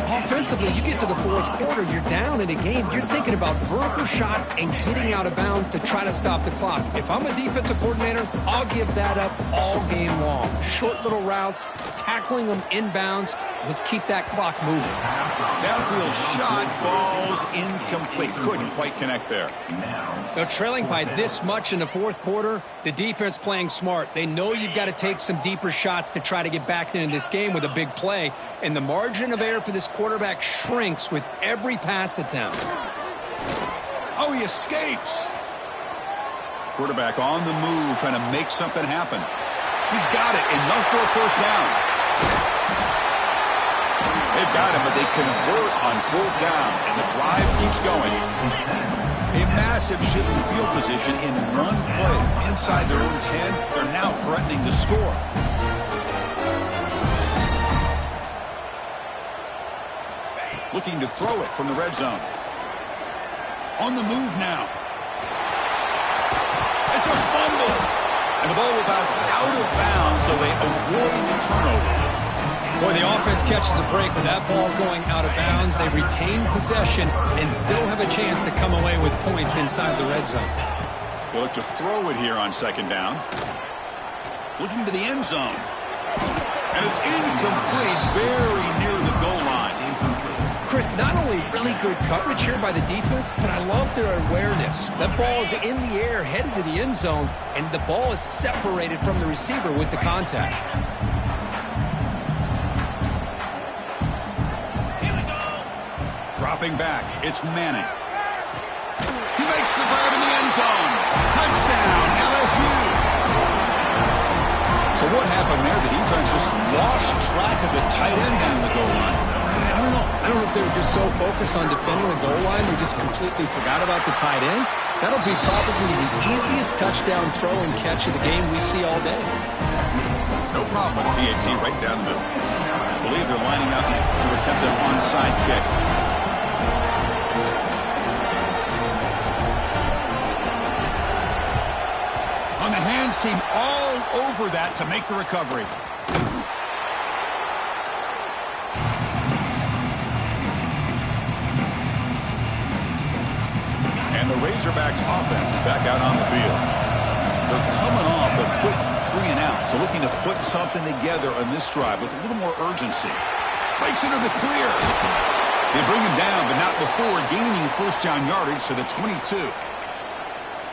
Offensively, you get to the fourth quarter, you're down in a game. You're thinking about vertical shots and getting out of bounds to try to stop the clock. If I'm a defensive coordinator, I'll give that up all game long. Short little routes, tackling them inbounds. Let's keep that clock moving. Downfield shot falls incomplete. Couldn't quite connect there. Now, trailing by this much in the fourth quarter, the defense playing smart. They know you've got to take some deeper shots to try to get back into this game with a big play. And the margin of error for this quarterback shrinks with every pass attempt. Oh, he escapes. Quarterback on the move, trying to make something happen. He's got it, enough for a first down. They've got him, but they convert on 4th down, and the drive keeps going. A massive shift in field position in one play. Inside their own 10, they're now threatening to score. Looking to throw it from the red zone. On the move now. It's a fumble. And the ball will bounce out of bounds, so they avoid the turnover. Boy, the offense catches a break with that ball going out of bounds. They retain possession and still have a chance to come away with points inside the red zone. They look to throw it here on 2nd down. Looking to the end zone. And it's incomplete, very near the goal line. Chris, not only really good coverage here by the defense, but I love their awareness. That ball is in the air, headed to the end zone, and the ball is separated from the receiver with the contact. Dropping back, it's Manning. He makes the grab in the end zone. Touchdown, LSU. So what happened there? The defense just lost track of the tight end down the goal line. I don't know if they were just so focused on defending the goal line, they just completely forgot about the tight end. That'll be probably the easiest touchdown throw and catch of the game we see all day. No problem with the PAT right down the middle. believe they're lining up to attempt an onside kick. On the hands team all over that to make the recovery. And the Razorbacks offense is back out on the field. They're coming off a quick 3 and out, so looking to put something together on this drive with a little more urgency. Breaks into the clear. They bring him down, but not before gaining first down yardage to the 22.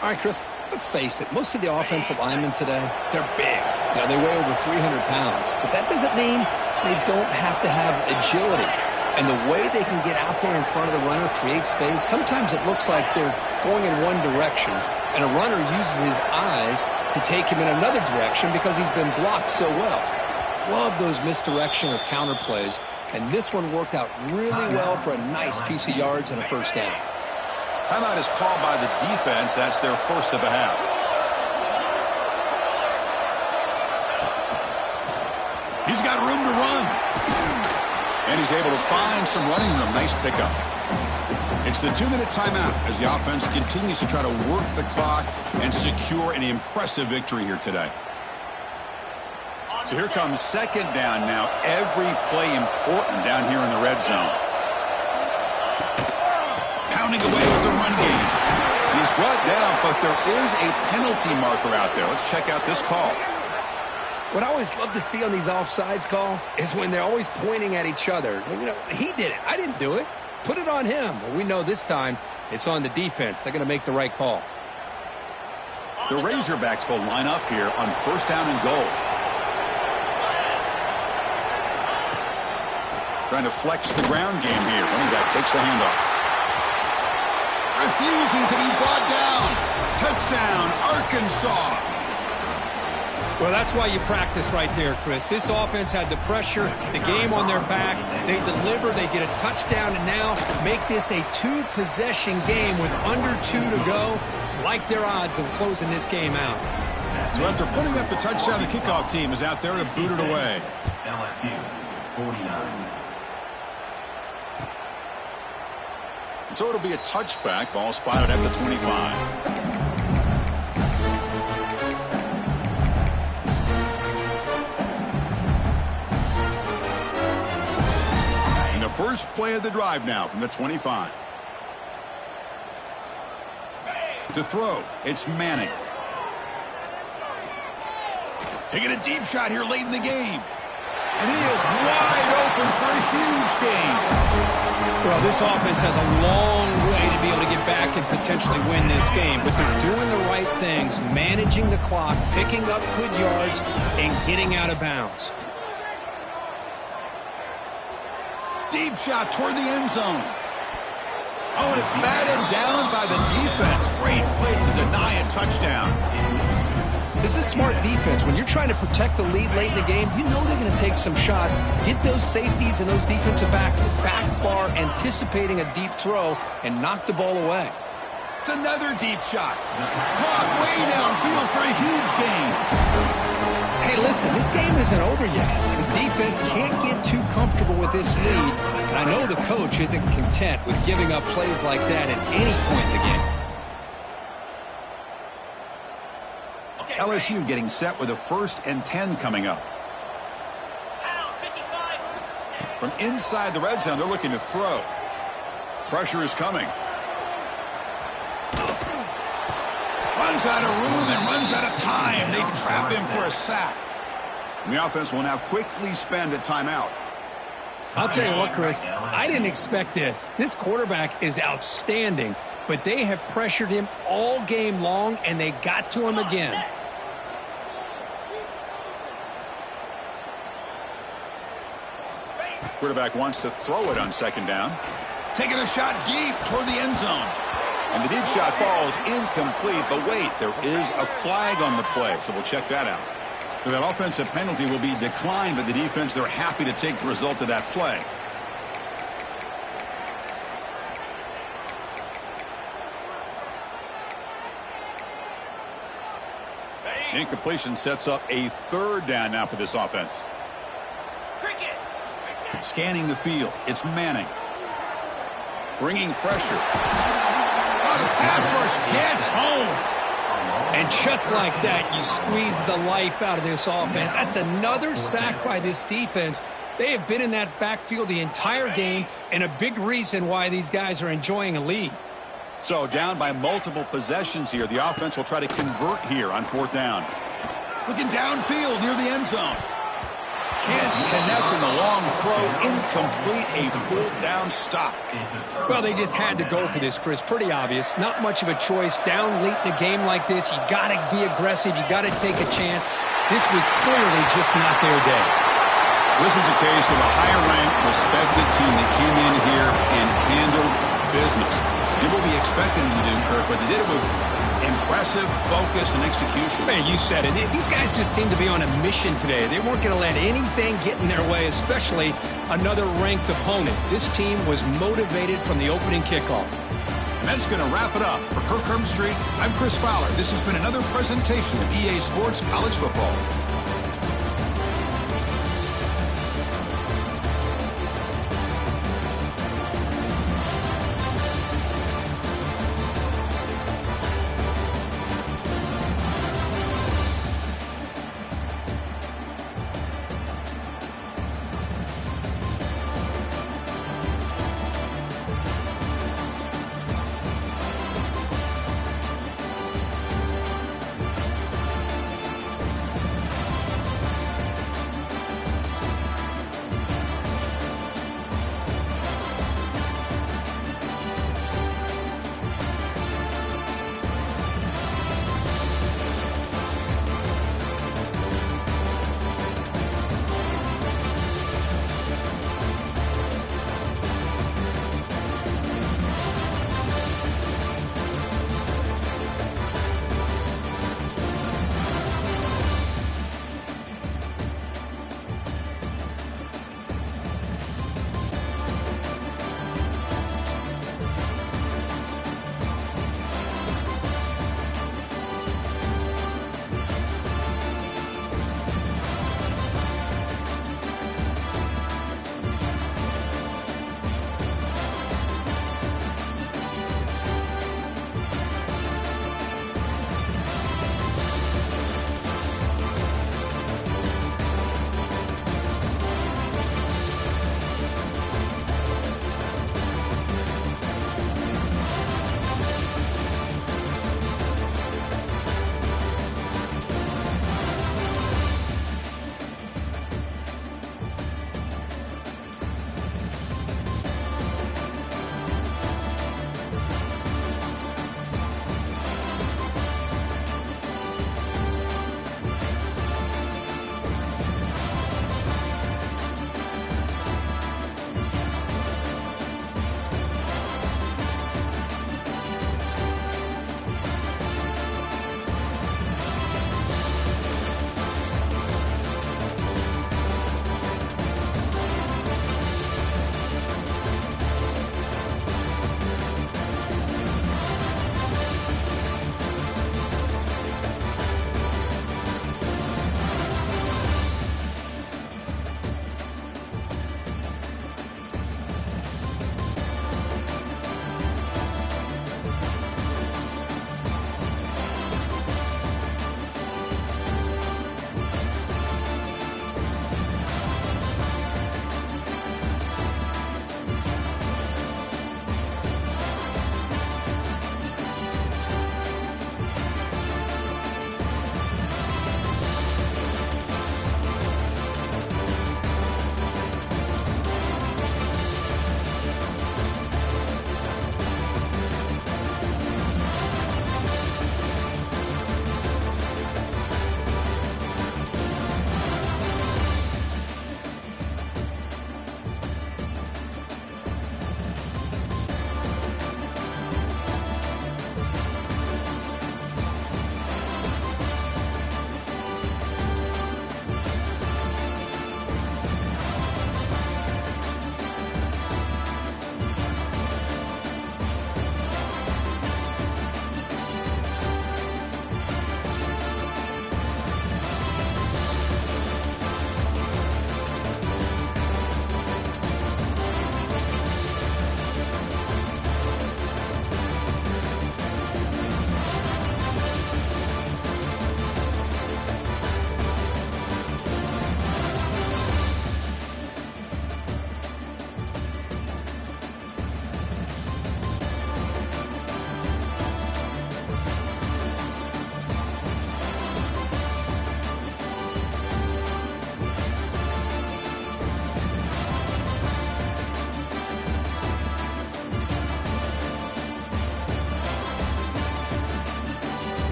All right, Chris, let's face it. Most of the offensive linemen today, they're big. They weigh over 300 pounds. But that doesn't mean they don't have to have agility. And the way they can get out there in front of the runner, create space, sometimes it looks like they're going in one direction, and a runner uses his eyes to take him in another direction because he's been blocked so well. Love those misdirection or counter plays, and this one worked out really well for a nice piece of yards and a first down. Timeout is called by the defense. That's their first of the half. He's got room to run. And he's able to find some running room. Nice pickup. It's the 2-minute timeout as the offense continues to try to work the clock and secure an impressive victory here today. So here comes second down now. Every play important down here in the red zone. Pounding away with the run game. He's brought down, but there is a penalty marker out there. Let's check out this call. What I always love to see on these offsides call is when they're always pointing at each other. He did it. I didn't do it. Put it on him. Well, we know this time it's on the defense. They're going to make the right call. The Razorbacks will line up here on first down and goal. Trying to flex the ground game here. Running back takes the handoff. Refusing to be brought down. Touchdown, Arkansas. Well, that's why you practice right there, Chris. This offense had the pressure, the game on their back. They deliver, they get a touchdown, and now make this a 2-possession game with under 2 to go. Like their odds of closing this game out. So after putting up the touchdown, the kickoff team is out there to boot it away. LSU, 49. So it'll be a touchback. Ball spotted at the 25. First play of the drive now from the 25. To throw, it's Manning. Taking a deep shot here late in the game. And he is wide open for a huge gain. Well, this offense has a long way to be able to get back and potentially win this game. But they're doing the right things, managing the clock, picking up good yards, and getting out of bounds. Deep shot toward the end zone. Oh, and it's batted down by the defense. Great play to deny a touchdown. This is smart defense. When you're trying to protect the lead late in the game, you know they're going to take some shots. Get those safeties and those defensive backs back far, anticipating a deep throw, and knock the ball away. It's another deep shot. Caught way downfield for a huge gain. Hey, listen, this game isn't over yet. The defense can't get too comfortable with this lead, and I know the coach isn't content with giving up plays like that at any point in the game. LSU getting set with a 1st and 10 coming up. From inside the red zone, they're looking to throw. Pressure is coming. Runs out of room and runs out of time. They trap him for a sack. And the offense will now quickly spend a timeout. I'll tell you what, Chris, I didn't expect this. This quarterback is outstanding, but they have pressured him all game long, and they got to him again. Quarterback wants to throw it on second down. Taking a shot deep toward the end zone. And the deep shot falls incomplete, but wait, there is a flag on the play, so we'll check that out. So that offensive penalty will be declined by the defense. They're happy to take the result of that play. Incompletion sets up a 3rd down now for this offense. Scanning the field, it's Manning. Bringing pressure. Oh, the pass rush gets home. And just like that, you squeeze the life out of this offense. That's another sack by this defense. They have been in that backfield the entire game, and a big reason why these guys are enjoying a lead. So down by multiple possessions here. The offense will try to convert here on 4th down. Looking downfield near the end zone. Can't connect in the long throw. Incomplete, a 4th down stop. Well, they just had to go for this, Chris. Pretty obvious. Not much of a choice. Down late in the game like this, you got to be aggressive. You got to take a chance. This was clearly just not their day. This was a case of a higher-ranked, respected team that came in here and handled business. Did what we expected them to do, Kirk, but they did it with impressive focus and execution. Man, you said it. These guys just seem to be on a mission today. They weren't going to let anything get in their way, especially another ranked opponent. This team was motivated from the opening kickoff. And that's going to wrap it up. For Kirk Herbstreit, I'm Chris Fowler. This has been another presentation of EA Sports College Football.